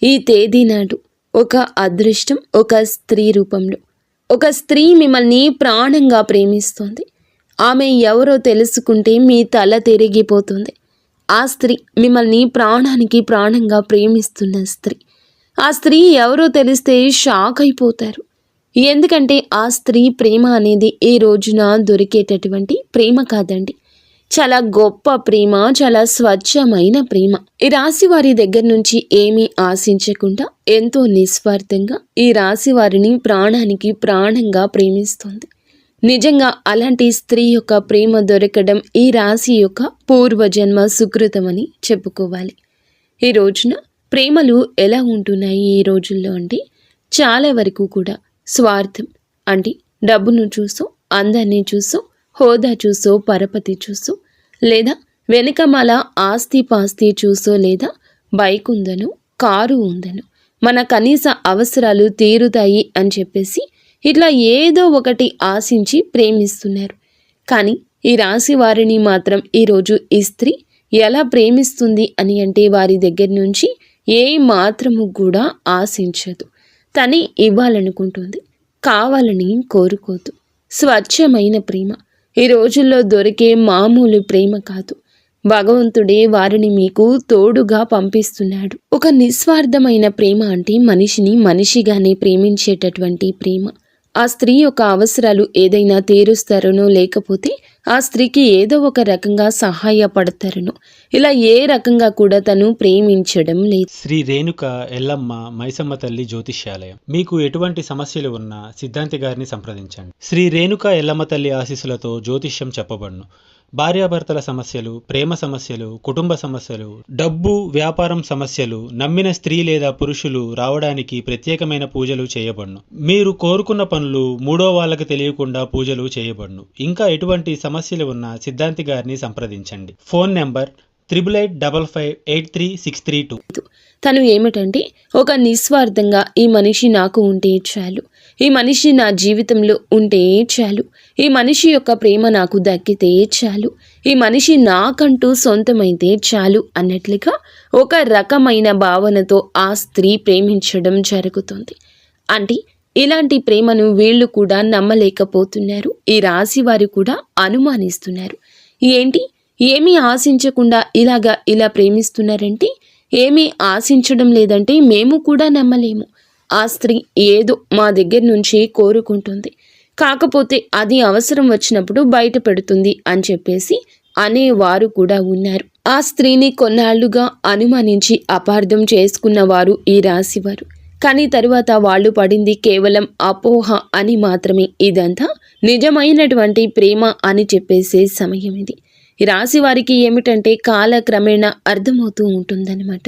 ఈ తేదీ నాడు ఒక అదృష్టం ఒక స్త్రీ రూపంలో ఒక స్త్రీ మిమ్మల్ని ప్రాణంగా ప్రేమిస్తోంది. ఆమె ఎవరో తెలుసుకుంటే మీ తల తిరిగిపోతుంది. ఆ స్త్రీ మిమ్మల్ని ప్రాణానికి ప్రాణంగా ప్రేమిస్తున్న స్త్రీ. ఆ స్త్రీ ఎవరో తెలిస్తే షాక్ అయిపోతారు. ఎందుకంటే ఆ స్త్రీ ప్రేమ అనేది ఈ రోజున దొరికేటటువంటి ప్రేమ కాదండి. చాలా గొప్ప ప్రేమ, చాలా స్వచ్ఛమైన ప్రేమ. ఈ రాశి వారి దగ్గర నుంచి ఏమీ ఆశించకుండా ఎంతో నిస్వార్థంగా ఈ రాశి వారిని ప్రాణానికి ప్రాణంగా ప్రేమిస్తుంది. నిజంగా అలాంటి స్త్రీ యొక్క ప్రేమ దొరకడం ఈ రాశి యొక్క పూర్వజన్మ సుకృతమని చెప్పుకోవాలి. ఈ రోజున ప్రేమలు ఎలా ఉంటున్నాయి ఈ రోజుల్లో అంటే చాలా వరకు కూడా స్వార్థం అంటే డబ్బును చూసో, అందాన్ని చూసో, హోదా చూసో, పరపతి చూసో, లేదా వెనుకమాల ఆస్తి పాస్తి చూసో, లేదా బైక్ ఉందనో, కారు ఉందనో, మన కనీస అవసరాలు తీరుతాయి అని చెప్పేసి ఇట్లా ఏదో ఒకటి ఆశించి ప్రేమిస్తున్నారు. కానీ ఈ రాశి వారిని మాత్రం ఈరోజు ఈ స్త్రీ ఎలా ప్రేమిస్తుంది అని అంటే వారి దగ్గర నుంచి ఏ మాత్రము కూడా ఆశించదు. తనే ఇవ్వాలనుకుంటుంది, కావాలని కోరుకోదు. స్వచ్ఛమైన ప్రేమ ఈ రోజుల్లో దొరికే మామూలు ప్రేమ కాదు. భగవంతుడే వారిని మీకు తోడుగా పంపిస్తున్నాడు. ఒక నిస్వార్థమైన ప్రేమ అంటే మనిషిని మనిషిగానే ప్రేమించేటటువంటి ప్రేమ. ఆ స్త్రీ యొక్క అవసరాలు ఏదైనా తీరుస్తారనో, లేకపోతే ఆ స్త్రీకి ఏదో ఒక రకంగా సహాయపడతారనో, ఇలా ఏ రకంగా కూడా తను ప్రేమించడం లేదు. శ్రీ రేణుక ఎల్లమ్మ మైసమ్మ తల్లి జ్యోతిష్యాలయం. మీకు ఎటువంటి సమస్యలు ఉన్నా సిద్ధాంతి గారిని సంప్రదించండి. శ్రీ రేణుక ఎల్లమ్మ తల్లి ఆశీస్సులతో జ్యోతిష్యం చెప్పబడును. భార్యాభర్తల సమస్యలు, ప్రేమ సమస్యలు, కుటుంబ సమస్యలు, డబ్బు, వ్యాపారం సమస్యలు, నమ్మిన స్త్రీ లేదా పురుషులు రావడానికి ప్రత్యేకమైన పూజలు చేయబడును. మీరు కోరుకున్న పనులు మూడో వాళ్ళకి తెలియకుండా పూజలు చేయబడును. ఇంకా ఎటువంటి సమస్యలు ఉన్నా సిద్ధాంతి గారిని సంప్రదించండి. Phone number 8855536332. తను ఏమిటంటే ఒక నిస్వార్థంగా ఈ మనిషి నాకు ఉంటే చాలు, ఈ మనిషి నా జీవితంలో ఉంటే చాలు, ఈ మనిషి యొక్క ప్రేమ నాకు దక్కితే చాలు, ఈ మనిషి నాకంటూ సొంతమైతే చాలు అన్నట్లుగా ఒక రకమైన భావనతో ఆ స్త్రీ ప్రేమించడం జరుగుతుంది. అంటే ఇలాంటి ప్రేమను వీళ్ళు కూడా నమ్మలేకపోతున్నారు. ఈ రాశి వారు కూడా అనుమానిస్తున్నారు. ఏంటి, ఏమీ ఆశించకుండా ఇలా ప్రేమిస్తున్నారంటే ఏమీ ఆశించడం లేదంటే మేము కూడా నమ్మలేము. ఆ స్త్రీ ఏదో మా దగ్గర నుంచి కోరుకుంటుంది, కాకపోతే అది అవసరం వచ్చినప్పుడు బయట పెడుతుంది అని చెప్పేసి అనేవారు కూడా ఉన్నారు. ఆ స్త్రీని కొన్నాళ్లుగా అనుమానించి అపార్థం చేసుకున్నవారు ఈ రాశివారు. కానీ తరువాత వాళ్ళు పడింది కేవలం అపోహ అని మాత్రమే. ఇదంతా నిజమైనటువంటి ప్రేమ అని చెప్పేసే సమయం ఇది. ఈ రాశి వారికి ఏమిటంటే కాలక్రమేణా అర్థమవుతూ ఉంటుందన్నమాట.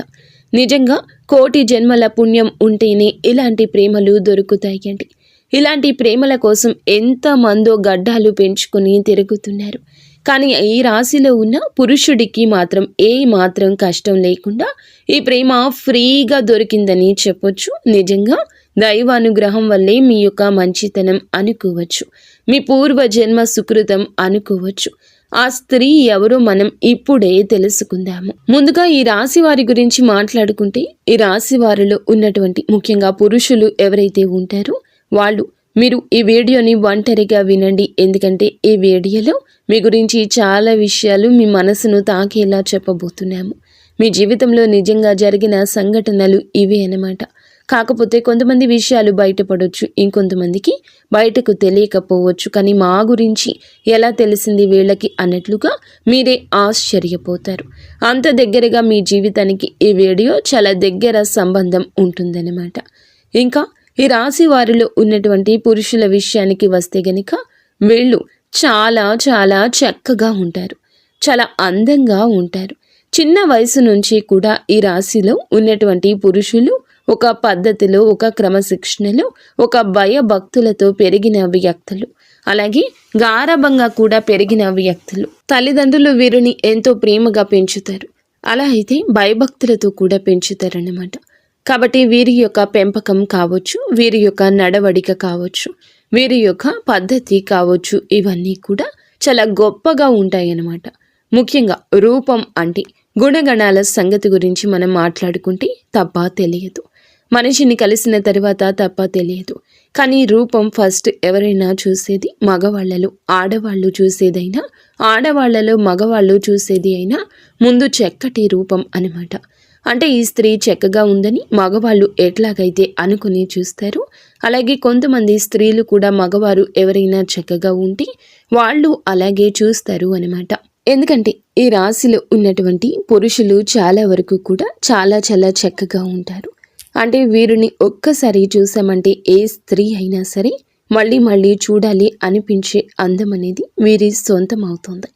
నిజంగా కోటి జన్మల పుణ్యం ఉంటేనే ఇలాంటి ప్రేమలు దొరుకుతాయండి. ఇలాంటి ప్రేమల కోసం ఎంతమందో గడ్డాలు పెంచుకొని తిరుగుతున్నారు. కానీ ఈ రాశిలో ఉన్న పురుషుడికి మాత్రం ఏ మాత్రం కష్టం లేకుండా ఈ ప్రేమ ఫ్రీగా దొరికిందని చెప్పొచ్చు. నిజంగా దైవానుగ్రహం వల్లే మీ యొక్క మంచితనం అనుకోవచ్చు, మీ పూర్వజన్మ సుకృతం అనుకోవచ్చు. ఆ స్త్రీ ఎవరో మనం ఇప్పుడే తెలుసుకుందాము. ముందుగా ఈ రాశి వారి గురించి మాట్లాడుకుంటే, ఈ రాశి వారిలో ఉన్నటువంటి ముఖ్యంగా పురుషులు ఎవరైతే ఉంటారో వాళ్ళు మీరు ఈ వీడియోని ఒంటరిగా వినండి. ఎందుకంటే ఈ వీడియోలో మీ గురించి చాలా విషయాలు మీ మనసును తాకేలా చెప్పబోతున్నాము. మీ జీవితంలో నిజంగా జరిగిన సంఘటనలు ఇవే అన్నమాట. కాకపోతే కొంతమంది విషయాలు బయటపడవచ్చు, ఇంకొంతమందికి బయటకు తెలియకపోవచ్చు. కానీ మా గురించి ఎలా తెలిసింది వీళ్ళకి అన్నట్లుగా మీరే ఆశ్చర్యపోతారు. అంత దగ్గరగా మీ జీవితానికి ఈ వీడియో చాలా దగ్గర సంబంధం ఉంటుందన్నమాట. ఇంకా ఈ రాశి వారిలో ఉన్నటువంటి పురుషుల విషయానికి వస్తే గనుక వీళ్ళు చాలా చాలా చక్కగా ఉంటారు, చాలా అందంగా ఉంటారు. చిన్న వయసు నుంచి కూడా ఈ రాశిలో ఉన్నటువంటి పురుషులు ఒక పద్ధతిలో, ఒక క్రమశిక్షణలో, ఒక భయభక్తులతో పెరిగిన వ్యక్తులు, అలాగే గారాబంగా కూడా పెరిగిన వ్యక్తులు. తల్లిదండ్రులు వీరిని ఎంతో ప్రేమగా పెంచుతారు, అలా అయితే భయభక్తులతో కూడా పెంచుతారన్నమాట. కాబట్టి వీరి యొక్క పెంపకం కావచ్చు, వీరి యొక్క నడవడిక కావచ్చు, వీరి యొక్క పద్ధతి కావచ్చు, ఇవన్నీ కూడా చాలా గొప్పగా ఉంటాయి అన్నమాట. ముఖ్యంగా రూపం అంటే గుణగణాల సంగతి గురించి మనం మాట్లాడుకుంటే తప్ప తెలియదు. మనిషిని కలిసిన తర్వాత తప్ప తెలియదు. కానీ రూపం ఫస్ట్ ఎవరైనా చూసేది మగవాళ్ళలో. ఆడవాళ్ళు చూసేదైనా, ఆడవాళ్లలో మగవాళ్ళు చూసేది అయినా ముందు చక్కటి రూపం అన్నమాట. అంటే ఈ స్త్రీ చక్కగా ఉందని మగవాళ్ళు ఎట్లాగైతే అనుకుని చూస్తారు, అలాగే కొంతమంది స్త్రీలు కూడా మగవారు ఎవరైనా చక్కగా ఉంటే వాళ్ళు అలాగే చూస్తారు అన్నమాట. ఎందుకంటే ఈ రాశిలో ఉన్నటువంటి పురుషులు చాలా వరకు కూడా చాలా చాలా చక్కగా ఉంటారు. అంటే వీరిని ఒక్కసారి చూసామంటే ఏ స్త్రీ అయినా సరే మళ్ళీ మళ్ళీ చూడాలి అనిపించే అందం అనేది వీరి సొంతం అవుతుంది.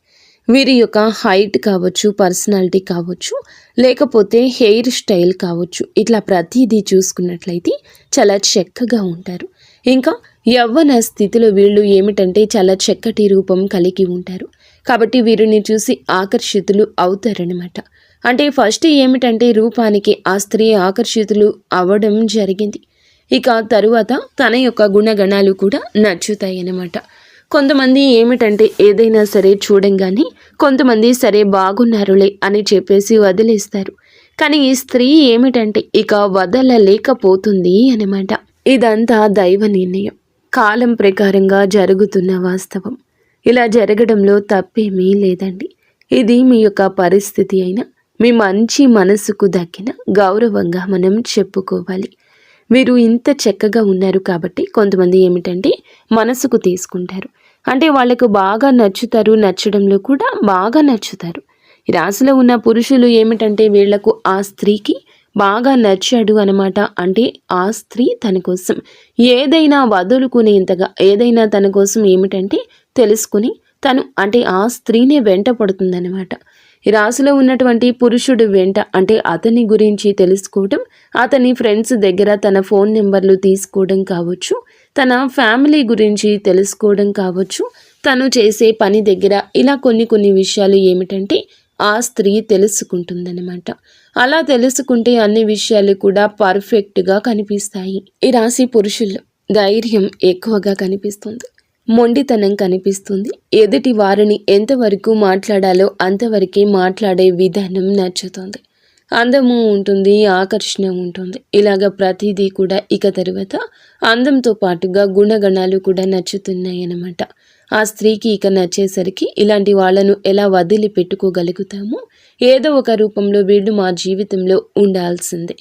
వీరి యొక్క హైట్ కావచ్చు, పర్సనాలిటీ కావచ్చు, లేకపోతే హెయిర్ స్టైల్ కావచ్చు, ఇట్లా ప్రతిదీ చూసుకున్నట్లయితే చాలా చక్కగా ఉంటారు. ఇంకా యవ్వన స్థితిలో వీళ్ళు ఏమిటంటే చాలా చక్కటి రూపం కలిగి ఉంటారు. కాబట్టి వీరిని చూసి ఆకర్షితులు అవుతారనమాట. అంటే ఫస్ట్ ఏమిటంటే రూపానికి ఆ స్త్రీ ఆకర్షితులు అవ్వడం జరిగింది. ఇక తరువాత తన యొక్క గుణగణాలు కూడా నచ్చుతాయి అన్నమాట. కొంతమంది ఏమిటంటే ఏదైనా సరే చూడంగానే కొంతమంది సరే బాగున్నారులే అని చెప్పేసి వదిలేస్తారు. కానీ ఈ స్త్రీ ఏమిటంటే ఇక వదలలేకపోతుంది అన్నమాట. ఇదంతా దైవ నిర్ణయం, కాలం ప్రకారంగా జరుగుతున్న వాస్తవం. ఇలా జరగడంలో తప్పేమీ లేదండి. ఇది మీ యొక్క పరిస్థితి అయినా మీ మంచి మనసుకు దక్కిన గౌరవంగా మనం చెప్పుకోవాలి. మీరు ఇంత చక్కగా ఉన్నారు కాబట్టి కొంతమంది ఏమిటంటే మనసుకు తీసుకుంటారు. అంటే వాళ్ళకు బాగా నచ్చుతారు, నచ్చడంలో కూడా బాగా నచ్చుతారు. ఈ రాశిలో ఉన్న పురుషులు ఏమిటంటే వీళ్లకు ఆ స్త్రీకి బాగా నచ్చాడు అనమాట. అంటే ఆ స్త్రీ తన కోసం ఏదైనా వదులుకునేంతగా, ఏదైనా తన కోసం ఏమిటంటే తెలుసుకుని తను అంటే ఆ స్త్రీనే వెంట పడుతుందన్నమాట. ఈ రాశిలో ఉన్నటువంటి పురుషుడు వెంట అంటే అతని గురించి తెలుసుకోవడం, అతని ఫ్రెండ్స్ దగ్గర తన ఫోన్ నెంబర్లు తీసుకోవడం కావచ్చు, తన ఫ్యామిలీ గురించి తెలుసుకోవడం కావచ్చు, తను చేసే పని దగ్గర ఇలా కొన్ని విషయాలు ఏమిటంటే ఆ స్త్రీ తెలుసుకుంటుందన్నమాట. అలా తెలుసుకుంటే అన్ని విషయాలు కూడా పర్ఫెక్ట్గా కనిపిస్తాయి. ఈ రాశి పురుషుల్లో ధైర్యం ఎక్కువగా కనిపిస్తుంది, మొండితనం కనిపిస్తుంది. ఎదుటి వారిని ఎంతవరకు మాట్లాడాలో అంతవరకే మాట్లాడే విధానం నచ్చుతుంది. అందము ఉంటుంది, ఆకర్షణ ఉంటుంది. ఇలాగ ప్రతిదీ కూడా ఇక తరువాత అందంతో పాటుగా గుణగణాలు కూడా నచ్చుతున్నాయి అన్నమాట. ఆ స్త్రీకి ఇక నచ్చేసరికి ఇలాంటి వాళ్ళను ఎలా వదిలి పెట్టుకోగలుగుతామో, ఏదో ఒక రూపంలో వీళ్ళు మా జీవితంలో ఉండాల్సిందే.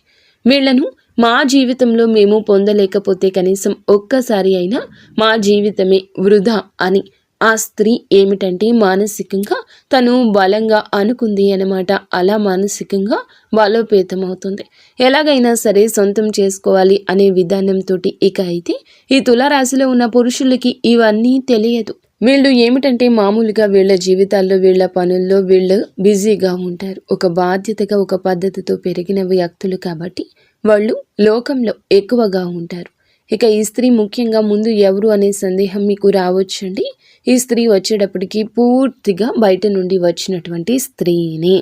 వీళ్లను మా జీవితంలో మేము పొందలేకపోతే కనీసం ఒక్కసారి అయినా మా జీవితమే వృధా అని ఆ స్త్రీ ఏమిటంటే మానసికంగా తను బలంగా అనుకుంది అన్నమాట. అలా మానసికంగా బలోపేతమవుతుంది. ఎలాగైనా సరే సొంతం చేసుకోవాలి అనే విధానంతో ఇక అయితే ఈ తులారాశిలో ఉన్న పురుషులకి ఇవన్నీ తెలియదు. వీళ్ళు ఏమిటంటే మామూలుగా వీళ్ళ జీవితాల్లో, వీళ్ళ పనుల్లో వీళ్ళు బిజీగా ఉంటారు. ఒక బాధ్యతగా, ఒక పద్ధతితో పెరిగిన వ్యక్తులు కాబట్టి వాళ్ళు లోకంలో ఎక్కువగా ఉంటారు. ఇక ఈ స్త్రీ ముఖ్యంగా ముందు ఎవరు అనే సందేహం మీకు రావచ్చండి. ఈ స్త్రీ వచ్చేటప్పటికి పూర్తిగా బయట నుండి వచ్చినటువంటి స్త్రీని,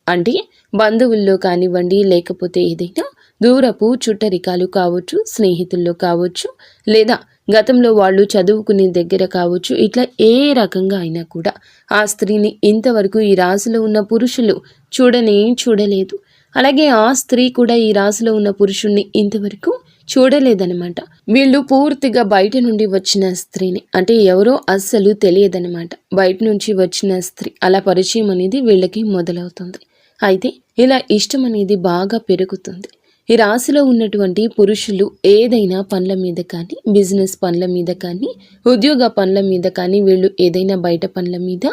అంటే బంధువుల్లో కానివ్వండి, లేకపోతే ఏదైనా దూరపు చుట్టరికాలు కావచ్చు, స్నేహితుల్లో కావచ్చు, లేదా గతంలో వాళ్ళు చదువుకునే దగ్గర కావచ్చు, ఇట్లా ఏ రకంగా అయినా కూడా ఆ స్త్రీని ఇంతవరకు ఈ రాశిలో ఉన్న పురుషులు చూడలేదు. అలాగే ఆ స్త్రీ కూడా ఈ రాశిలో ఉన్న పురుషుణ్ణి ఇంతవరకు చూడలేదనమాట. వీళ్ళు పూర్తిగా బయట నుండి వచ్చిన స్త్రీని, అంటే ఎవరో అస్సలు తెలియదనమాట. బయట నుంచి వచ్చిన స్త్రీ అలా పరిచయం అనేది వీళ్ళకి మొదలవుతుంది. అయితే ఇలా ఇష్టం అనేది బాగా పెరుగుతుంది. ఈ రాశిలో ఉన్నటువంటి పురుషులు ఏదైనా పనుల మీద కానీ, బిజినెస్ పనుల మీద కానీ, ఉద్యోగ పనుల మీద కానీ, వీళ్ళు ఏదైనా బయట పనుల మీద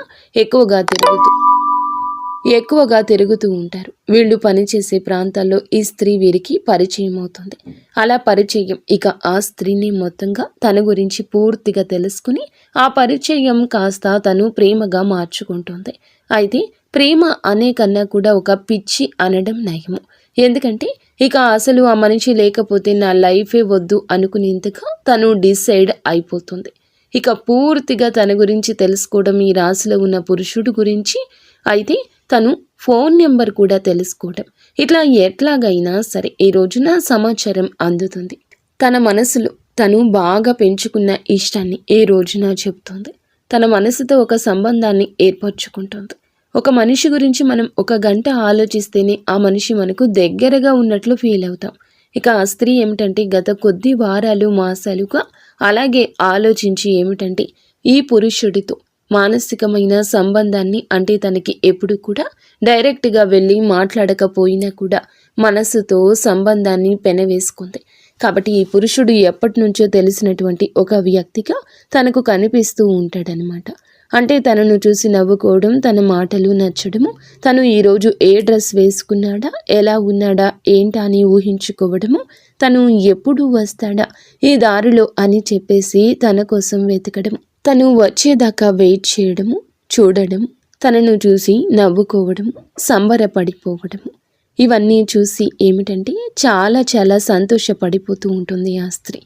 ఎక్కువగా తిరుగుతూ ఉంటారు. వీళ్ళు పనిచేసే ప్రాంతాల్లో ఈ స్త్రీ వీరికి పరిచయం అవుతుంది. అలా పరిచయం ఇక ఆ స్త్రీని మొత్తంగా తన గురించి పూర్తిగా తెలుసుకుని ఆ పరిచయం కాస్త తను ప్రేమగా మార్చుకుంటుంది. అయితే ప్రేమ అనే కన్నా కూడా ఒక పిచ్చి అనడం నయము. ఎందుకంటే ఇక అసలు ఆ మనిషి లేకపోతే నా లైఫే వద్దు అనుకునేంతగా తను డిసైడ్ అయిపోతుంది. ఇక పూర్తిగా తన గురించి తెలుసుకోవడం ఈ రాశిలో ఉన్న పురుషుడు గురించి, అయితే తను ఫోన్ నెంబర్ కూడా తెలుసుకోవడం, ఇట్లా ఎట్లాగైనా సరే ఈ రోజున సమాచారం అందుతుంది. తన మనసులో తను బాగా పెంచుకున్న ఇష్టాన్ని ఈ రోజున చెప్తుంది. తన మనసుతో ఒక సంబంధాన్ని ఏర్పరచుకుంటుంది. ఒక మనిషి గురించి మనం ఒక గంట ఆలోచిస్తేనే ఆ మనిషి మనకు దగ్గరగా ఉన్నట్లు ఫీల్ అవుతాం. ఇక ఆ స్త్రీ ఏమిటంటే గత కొద్ది వారాలు మాసాలుగా అలాగే ఆలోచించి ఏమిటంటే ఈ పురుషుడితో మానసికమైన సంబంధాన్ని అంటే తనకి ఎప్పుడు కూడా డైరెక్ట్గా వెళ్ళి మాట్లాడకపోయినా కూడా మనసుతో సంబంధాన్ని పెనవేసుకుంది. కాబట్టి ఈ పురుషుడు ఎప్పటి నుంచో తెలిసినటువంటి ఒక వ్యక్తిగా తనకు కనిపిస్తూ ఉంటాడనమాట. అంటే తనను చూసి నవ్వుకోవడం, తన మాటలు నచ్చడము, తను ఈరోజు ఏ డ్రెస్ వేసుకున్నాడా, ఎలా ఉన్నాడా, ఏంటా అని ఊహించుకోవడము, తను ఎప్పుడు వస్తాడా ఈ దారిలో అని చెప్పేసి తన కోసం వెతకడము, తను వచ్చేదాకా వెయిట్ చేయడము, చూడడం, తనను చూసి నవ్వుకోవడము, సంబరపడిపోవడము, ఇవన్నీ చూసి ఏమిటంటే చాలా చాలా సంతోషపడిపోతూ ఉంటుంది ఆ స్త్రీ.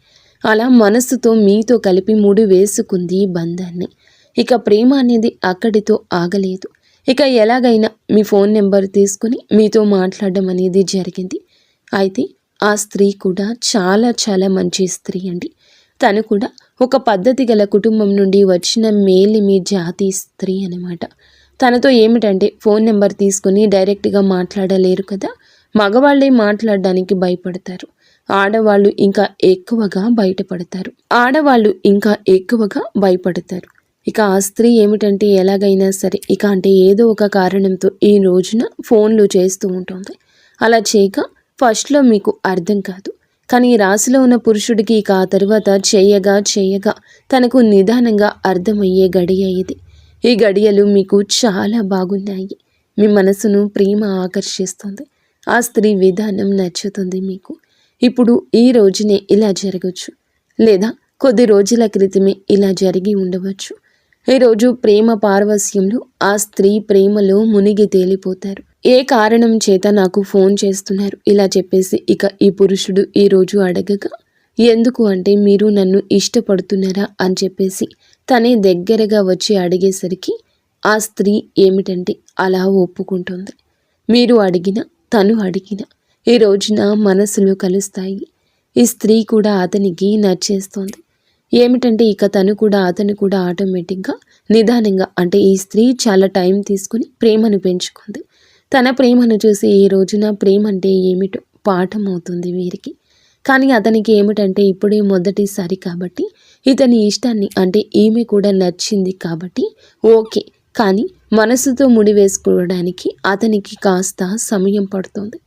అలా మనసుతో మీతో కలిపి ముడి వేసుకుంది ఈ బంధాన్ని. ఇక ప్రేమ అనేది అక్కడితో ఆగలేదు. ఇక ఎలాగైనా మీ ఫోన్ నెంబర్ తీసుకుని మీతో మాట్లాడడం అనేది జరిగింది. అయితే ఆ స్త్రీ కూడా చాలా చాలా మంచి స్త్రీ అండి. తను కూడా ఒక పద్ధతి గల కుటుంబం నుండి వచ్చిన మేలిమి జాతి స్త్రీ అన్నమాట. తనతో ఏమిటంటే ఫోన్ నెంబర్ తీసుకుని డైరెక్ట్గా మాట్లాడలేరు కదా, మగవాళ్ళే మాట్లాడడానికి భయపడతారు, ఆడవాళ్ళు ఇంకా ఎక్కువగా భయపడతారు. ఇక ఆ స్త్రీ ఏమిటంటే ఎలాగైనా సరే ఇక అంటే ఏదో ఒక కారణంతో ఈ రోజున ఫోన్లు చేస్తూ ఉంటుంది. అలా చేయక ఫస్ట్లో మీకు అర్థం కాదు, కానీ ఈ రాశిలో ఉన్న పురుషుడికి ఇక ఆ తర్వాత చేయగా తనకు నిదానంగా అర్థమయ్యే గడియ ఇది. ఈ గడియలు మీకు చాలా బాగున్నాయి. మీ మనసును ప్రేమ ఆకర్షిస్తుంది. ఆ స్త్రీ విధానం నచ్చుతుంది మీకు. ఇప్పుడు ఈ రోజునే ఇలా జరగచ్చు, లేదా కొద్ది రోజుల క్రితమే ఇలా జరిగి ఉండవచ్చు. ఈరోజు ప్రేమ పారవస్యంలో ఆ స్త్రీ ప్రేమలో మునిగి తేలిపోతారు. ఏ కారణం చేత నాకు ఫోన్ చేస్తున్నారు ఇలా చెప్పేసి ఇక ఈ పురుషుడు ఈరోజు అడగగా, ఎందుకు అంటే మీరు నన్ను ఇష్టపడుతున్నారా అని చెప్పేసి తనే దగ్గరగా వచ్చి అడిగేసరికి ఆ స్త్రీ ఏమిటంటే అలా ఒప్పుకుంటుంది. మీరు అడిగిన, తను అడిగిన ఈ రోజున మనసులు కలుస్తాయి. ఈ స్త్రీ కూడా అతనికి నచ్చేస్తోంది. ఏమిటంటే ఇక అతను కూడా ఆటోమేటిక్గా నిదానంగా అంటే ఈ స్త్రీ చాలా టైం తీసుకుని ప్రేమను పెంచుకుంది. తన ప్రేమను చూసి ఈ రోజున ప్రేమ అంటే ఏమిటో పాఠం అవుతుంది వీరికి. కానీ అతనికి ఏమిటంటే ఇప్పుడే మొదటిసారి కాబట్టి ఇతని ఇష్టాన్ని అంటే ఈమె కూడా నచ్చింది కాబట్టి ఓకే, కానీ మనసుతో ముడివేసుకోవడానికి అతనికి కాస్త సమయం పడుతుంది.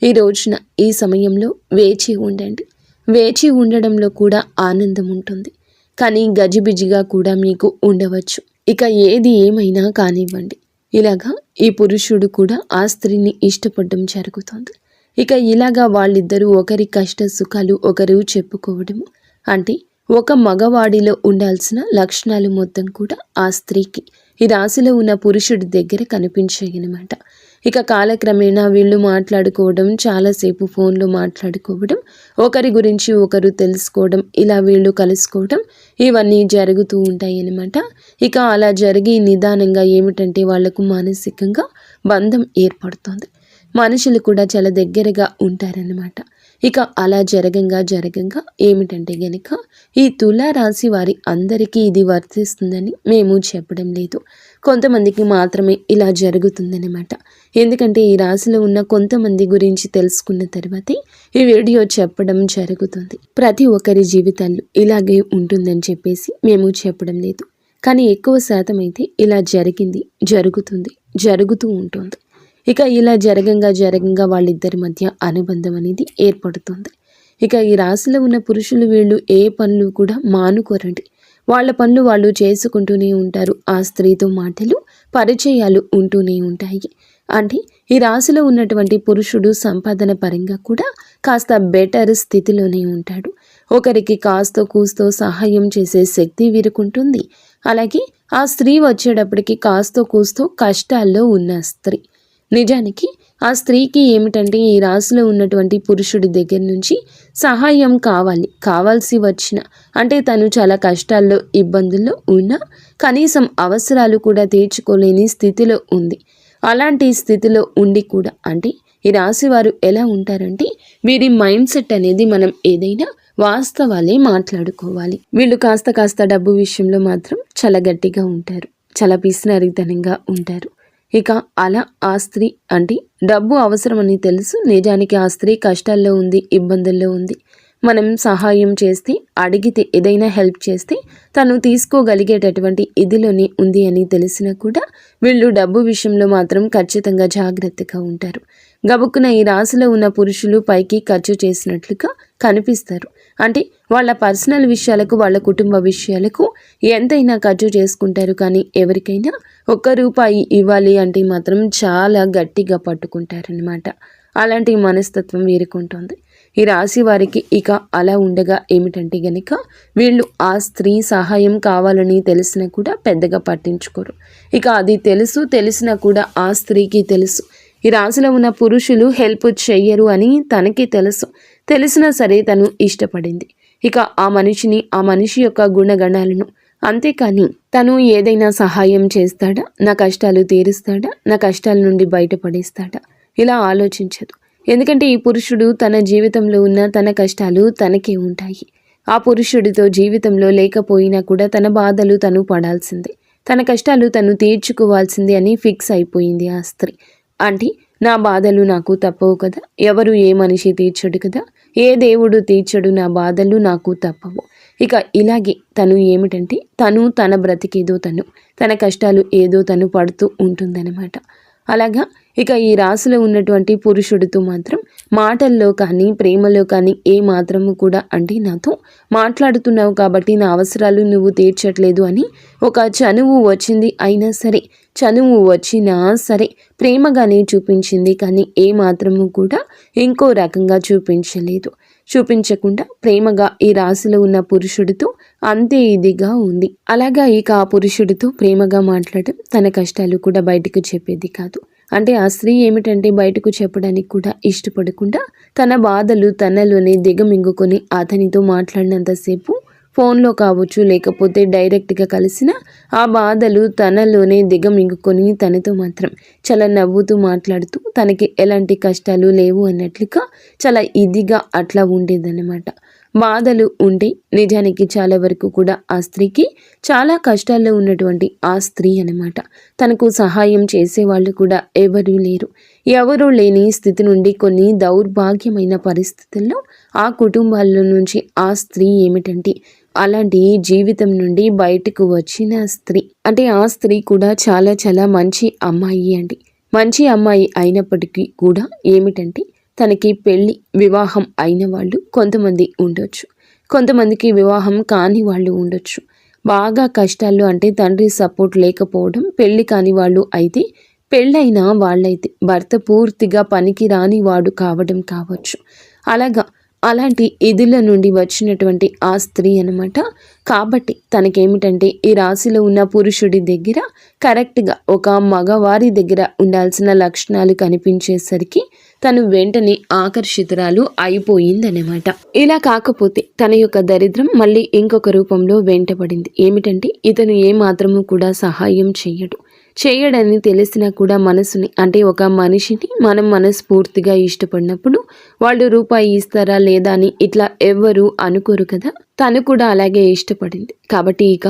ఈ రోజున ఈ సమయంలో వేచి ఉండండి. వేచి ఉండడంలో కూడా ఆనందం ఉంటుంది, కానీ గజిబిజిగా కూడా మీకు ఉండవచ్చు. ఇక ఏది ఏమైనా కానివ్వండి, ఇలాగా ఈ పురుషుడు కూడా ఆ స్త్రీని ఇష్టపడడం జరుగుతుంది. ఇక ఇలాగా వాళ్ళిద్దరూ ఒకరి కష్ట సుఖాలు ఒకరు చెప్పుకోవడము, అంటే ఒక మగవాడిలో ఉండాల్సిన లక్షణాలు మొత్తం కూడా ఆ స్త్రీకి ఈ రాశిలో ఉన్న పురుషుడి దగ్గర కనిపించాయన్నమాట. ఇక కాలక్రమేణా వీళ్ళు మాట్లాడుకోవడం, చాలాసేపు ఫోన్లో మాట్లాడుకోవడం, ఒకరి గురించి ఒకరు తెలుసుకోవడం, ఇలా వీళ్ళు కలుసుకోవడం, ఇవన్నీ జరుగుతూ ఉంటాయి అన్నమాట. ఇక అలా జరిగి నిదానంగా ఏమిటంటే వాళ్లకు మానసికంగా బంధం ఏర్పడుతుంది. మనుషులు కూడా చాలా దగ్గరగా ఉంటారన్నమాట. ఇక అలా జరగంగా ఏమిటంటే గనక ఈ తులారాశి వారి అందరికీ ఇది వర్తిస్తుందని మేము చెప్పడం లేదు, కొంతమందికి మాత్రమే ఇలా జరుగుతుందన్నమాట. ఎందుకంటే ఈ రాశిలో ఉన్న కొంతమంది గురించి తెలుసుకున్న తర్వాతే ఈ వీడియో చెప్పడం జరుగుతుంది. ప్రతి ఒక్కరి జీవితాల్లో ఇలాగే ఉంటుందని చెప్పేసి మేము చెప్పడం లేదు, కానీ ఎక్కువ శాతం అయితే ఇలా జరుగుతూ ఉంటుంది. ఇక ఇలా జరగంగా వాళ్ళిద్దరి మధ్య అనుబంధం అనేది ఏర్పడుతుంది. ఇక ఈ రాశిలో ఉన్న పురుషులు వీళ్ళు ఏ పనులు కూడా మానుకోరండి. వాళ్ళ పనులు వాళ్ళు చేసుకుంటూనే ఉంటారు. ఆ స్త్రీతో మాటలు, పరిచయాలు ఉంటూనే ఉంటాయి. అంటే ఈ రాశిలో ఉన్నటువంటి పురుషుడు సంపాదన పరంగా కూడా కాస్త బెటర్ స్థితిలోనే ఉంటాడు. ఒకరికి కాస్తో కూస్తో సహాయం చేసే శక్తి వీరుకుంటుంది. అలాగే ఆ స్త్రీ వచ్చేటప్పటికి కాస్తో కూస్తో కష్టాల్లో ఉన్న స్త్రీ. నిజానికి ఆ స్త్రీకి ఏమిటంటే ఈ రాశిలో ఉన్నటువంటి పురుషుడి దగ్గర నుంచి సహాయం కావాల్సి వచ్చిన, అంటే తను చాలా కష్టాల్లో ఇబ్బందుల్లో ఉన్నా కనీసం అవసరాలు కూడా తీర్చుకోలేని స్థితిలో ఉంది. అలాంటి స్థితిలో ఉండి కూడా అంటే ఈ రాశి వారు ఎలా ఉంటారంటే వీరి మైండ్ సెట్ అనేది మనం ఏదైనా వాస్తవాలే మాట్లాడుకోవాలి. వీళ్ళు కాస్త డబ్బు విషయంలో మాత్రం చాలా గట్టిగా ఉంటారు, చాలా పిసినారితనంగా ఉంటారు. ఇక అలా ఆ స్త్రీ అంటే డబ్బు అవసరమని తెలుసు, నిజానికి ఆ స్త్రీ కష్టాల్లో ఉంది, ఇబ్బందుల్లో ఉంది. మనం సహాయం చేస్తే, అడిగితే, ఏదైనా హెల్ప్ చేస్తే తను తీసుకోగలిగేటటువంటి ఇదిలోనే ఉంది అని తెలిసినా కూడా వీళ్ళు డబ్బు విషయంలో మాత్రం ఖచ్చితంగా జాగ్రత్తగా ఉంటారు. గబుక్కున ఈ రాశిలో ఉన్న పురుషులు పైకి ఖర్చు చేసినట్లుగా కనిపిస్తారు. అంటే వాళ్ళ పర్సనల్ విషయాలకు, వాళ్ళ కుటుంబ విషయాలకు ఎంతైనా ఖర్చు చేసుకుంటారు. కానీ ఎవరికైనా ₹1 ఇవ్వాలి అంటే మాత్రం చాలా గట్టిగా పట్టుకుంటారనమాట. అలాంటి మనస్తత్వం వీరికి ఉంటుంది. ఈ రాశి వారికి ఇక అలా ఉండగా ఏమిటంటే గనుక వీళ్ళు ఆ స్త్రీ సహాయం కావాలని తెలిసినా కూడా పెద్దగా పట్టించుకోరు. ఇక అది తెలిసినా కూడా ఆ స్త్రీకి తెలుసు ఈ రాశిలో ఉన్న పురుషులు హెల్ప్ చెయ్యరు అని తనకి తెలిసినా సరే తను ఇష్టపడింది ఇక ఆ మనిషి యొక్క గుణగణాలను. అంతేకాని తను ఏదైనా సహాయం చేస్తాడా, నా కష్టాలు తీరుస్తాడా, నా కష్టాల నుండి బయటపడేస్తాడా, ఇలా ఆలోచించదు. ఎందుకంటే ఈ పురుషుడు తన జీవితంలో ఉన్న తన కష్టాలు తనకే ఉంటాయి. ఆ పురుషుడితో జీవితంలో లేకపోయినా కూడా తన బాధలు తను పడాల్సిందే, తన కష్టాలు తను తీర్చుకోవాల్సిందే అని ఫిక్స్ అయిపోయింది ఆ స్త్రీ. అంటే నా బాధలు నాకు తప్పవు కదా, ఎవరు ఏ మనిషి తీర్చడు కదా, ఏ దేవుడు తీర్చడు నా బాధలు నాకు తప్పవు. ఇక ఇలాగే తను ఏమిటంటే తన బ్రతికేదో తన కష్టాలు ఏదో తను పడుతూ ఉంటుందన్నమాట. అలాగా ఇక ఈ రాశిలో ఉన్నటువంటి పురుషుడితో మాత్రం మాటల్లో కానీ ప్రేమలో కానీ ఏ మాత్రము కూడా అంటే నాతో మాట్లాడుతున్నావు కాబట్టి నా అవసరాలు నువ్వు తీర్చట్లేదు అని ఒక చనువు వచ్చింది. అయినా సరే చనువు వచ్చినా సరే ప్రేమగానే చూపించింది, కానీ ఏ మాత్రము కూడా ఇంకో రకంగా చూపించకుండా ప్రేమగా ఈ రాశిలో ఉన్న పురుషుడితో అంతే ఇదిగా ఉంది. అలాగా ఇక ఆ పురుషుడితో ప్రేమగా మాట్లాడటం, తన కష్టాలు కూడా బయటకు చెప్పేది కాదు. అంటే ఆ స్త్రీ ఏమిటంటే బయటకు చెప్పడానికి కూడా ఇష్టపడకుండా తన బాధలు తనలోనే దిగమింగుకొని అతనితో మాట్లాడినంతసేపు ఫోన్లో కావచ్చు, లేకపోతే డైరెక్ట్గా కలిసిన ఆ బాధలు తనలోనే దిగమింగుకొని తనతో మాత్రం చాలా నవ్వుతూ మాట్లాడుతూ తనకి ఎలాంటి కష్టాలు లేవు అన్నట్లుగా చాలా ఇదిగా అట్లా ఉండేదన్నమాట. బాధలు ఉంటే నిజానికి చాలా వరకు కూడా ఆ స్త్రీకి చాలా కష్టాల్లో ఉన్నటువంటి ఆ స్త్రీ అన్నమాట. తనకు సహాయం చేసేవాళ్ళు కూడా ఎవరూ లేని స్థితి నుండి కొన్ని దౌర్భాగ్యమైన పరిస్థితుల్లో ఆ కుటుంబాల నుంచి ఆ స్త్రీ ఏమిటంటే అలాంటి జీవితం నుండి బయటకు వచ్చిన స్త్రీ. అంటే ఆ స్త్రీ కూడా చాలా చాలా మంచి అమ్మాయి అయినప్పటికీ కూడా ఏమిటంటే తనకి వివాహం అయిన వాళ్ళు కొంతమంది ఉండొచ్చు, కొంతమందికి వివాహం కాని వాళ్ళు ఉండొచ్చు. బాగా కష్టాల్లో అంటే తండ్రి సపోర్ట్ లేకపోవడం, పెళ్లి కాని వాళ్ళు అయితే, పెళ్ళైన వాళ్ళైతే భర్త పూర్తిగా పనికి రాని వాడు కావడం కావచ్చు. అలాంటి ఇదిల నుండి వచ్చినటువంటి ఆ స్త్రీ అన్నమాట. కాబట్టి తనకేమిటంటే ఈ రాశిలో ఉన్న పురుషుడి దగ్గర కరెక్ట్గా ఒక మగవారి దగ్గర ఉండాల్సిన లక్షణాలు కనిపించేసరికి తను వెంటనే ఆకర్షితురాలు అయిపోయిందన్నమాట. ఇలా కాకపోతే తన యొక్క దరిద్రం మళ్ళీ ఇంకొక రూపంలో వెంటబడింది. ఏమిటంటే ఇతను ఏ మాత్రము కూడా సహాయం చేయడని తెలిసినా కూడా మనసుని అంటే ఒక మనిషిని మనం మనస్ఫూర్తిగా ఇష్టపడినప్పుడు వాళ్ళు రూపాయి ఇస్తారా లేదా అని ఇట్లా ఎవ్వరూ అనుకోరు కదా. తను కూడా అలాగే ఇష్టపడింది కాబట్టి ఇక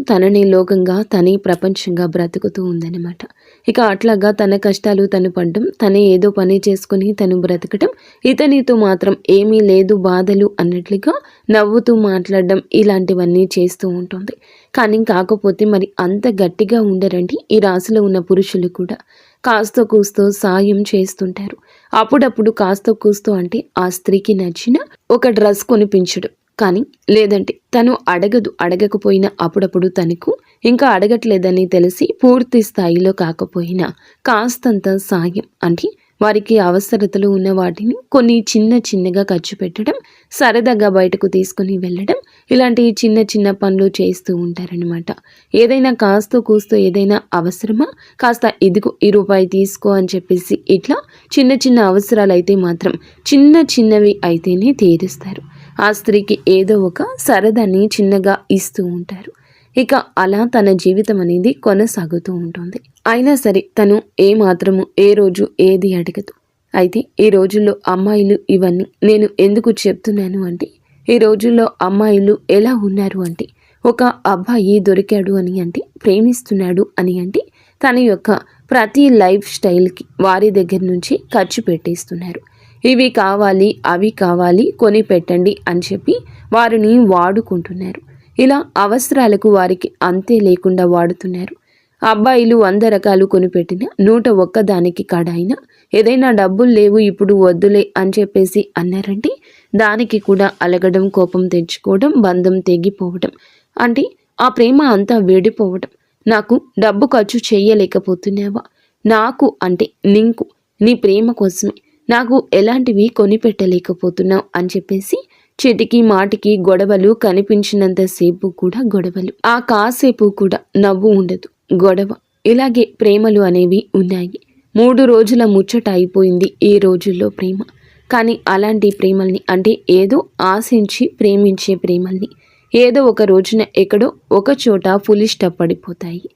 తనని లోకంగా తనే ప్రపంచంగా బ్రతుకుతూ ఉందన్నమాట. ఇక అట్లాగా తన కష్టాలు తను పడడం, తనే ఏదో పని చేసుకుని తను బ్రతకటం, ఇతనితో మాత్రం ఏమీ లేదు బాధలు అన్నట్లుగా నవ్వుతూ మాట్లాడడం, ఇలాంటివన్నీ చేస్తూ ఉంటుంది. కానీ కాకపోతే మరి అంత గట్టిగా ఉండరండి ఈ రాశిలో ఉన్న పురుషులు కూడా. కాస్తో కూస్తో సాయం చేస్తుంటారు. అప్పుడప్పుడు కాస్తో కూస్తో అంటే ఆ స్త్రీకి నచ్చిన ఒక డ్రెస్ కొనిపించడు, కానీ లేదంటే తను అడగకపోయినా అప్పుడప్పుడు తనకు ఇంకా అడగట్లేదని తెలిసి పూర్తి స్థాయిలో కాకపోయినా కాస్తంత సాయం అంటే వారికి అవసరతలు ఉన్న వాటిని కొన్ని చిన్నగా ఖర్చు పెట్టడం, సరదాగా బయటకు తీసుకుని వెళ్ళడం, ఇలాంటి చిన్న పనులు చేస్తూ ఉంటారనమాట. ఏదైనా కాస్తో కూస్తో ఏదైనా అవసరమా, కాస్త ఇదిగో ₹1 తీసుకో అని చెప్పేసి ఇట్లా చిన్న అవసరాలు అయితే మాత్రం చిన్నవి అయితేనే తీరుస్తారు. ఆ స్త్రీకి ఏదో ఒక సరదాని చిన్నగా ఇస్తూ ఉంటారు. ఇక అలా తన జీవితం అనేది కొనసాగుతూ ఉంటుంది. అయినా సరే తను ఏ మాత్రము ఏ రోజు ఏది అడగదు. అయితే ఈ రోజుల్లో అమ్మాయిలు ఇవన్నీ నేను ఎందుకు చెప్తున్నాను అంటే, ఈ రోజుల్లో అమ్మాయిలు ఎలా ఉన్నారు అంటే, ఒక అబ్బాయి దొరికాడు అని అంటే, ప్రేమిస్తున్నాడు అని అంటే తన యొక్క ప్రతి లైఫ్ స్టైల్కి వారి దగ్గర నుంచి ఖర్చు పెట్టేస్తున్నారు. ఇవి కావాలి, అవి కావాలి, కొని పెట్టండి అని చెప్పి వారిని వాడుకుంటున్నారు. ఇలా అవసరాలకు వారికి అంతే లేకుండా వాడుతున్నారు. అబ్బాయిలు 100 రకాలు కొనిపెట్టిన 101 దానికి కడాయిన ఏదైనా డబ్బులు లేవు ఇప్పుడు వద్దులే అని చెప్పేసి అన్నారంటే దానికి కూడా అలగడం, కోపం తెచ్చుకోవడం, బంధం తెగిపోవడం, అంటే ఆ ప్రేమ అంతా వేడిపోవడం. నాకు డబ్బు ఖర్చు చేయలేకపోతున్నావా, నాకు అంటే నీకు నీ ప్రేమ కోసమే నాకు ఎలాంటివి కొనిపెట్టలేకపోతున్నావు అని చెప్పేసి చిటికి మాటికి గొడవలు, కనిపించినంతసేపు కూడా గొడవలు, ఆ కాసేపు కూడా నవ్వు ఉండదు, గొడవ. ఇలాగే ప్రేమలు అనేవి ఉన్నాయి. 3 రోజుల ముచ్చట అయిపోయింది ఈ రోజుల్లో ప్రేమ. కానీ అలాంటి ప్రేమల్ని, అంటే ఏదో ఆశించి ప్రేమించే ప్రేమల్ని ఏదో ఒక రోజున ఎక్కడో ఒక చోట ఫుల్ స్టాప్ పడిపోతాయి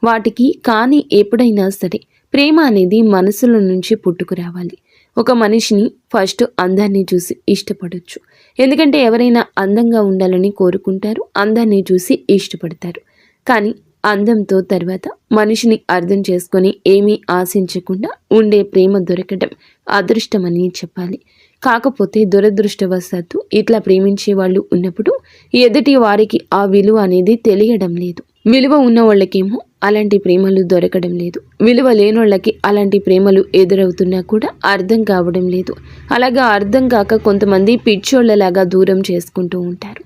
వాటికి. కానీ ఎప్పుడైనా సరే ప్రేమ అనేది మనసులో నుంచి పుట్టుకురావాలి. ఒక మనిషిని ఫస్ట్ అందాన్ని చూసి ఇష్టపడొచ్చు, ఎందుకంటే ఎవరైనా అందంగా ఉండాలని కోరుకుంటారు, అందాన్ని చూసి ఇష్టపడతారు. కానీ అందంతో తర్వాత మనిషిని అర్థం చేసుకొని ఏమీ ఆశించకుండా ఉండే ప్రేమ దొరకడం అదృష్టమని చెప్పాలి. కాకపోతే దురదృష్టవశాత్తు ఇట్లా ప్రేమించే వాళ్ళు ఉన్నప్పుడు ఎదుటి వారికి ఆ విలువ అనేది తెలియడం లేదు. విలువ ఉన్న వాళ్ళకేమో అలాంటి ప్రేమలు దొరకడం లేదు, విలువ లేనోళ్ళకి అలాంటి ప్రేమలు ఎదురవుతున్నా కూడా అర్థం కావడం లేదు. అలాగా అర్థం కాక కొంతమంది పిచ్చోళ్ళలాగా దూరం చేసుకుంటూ ఉంటారు.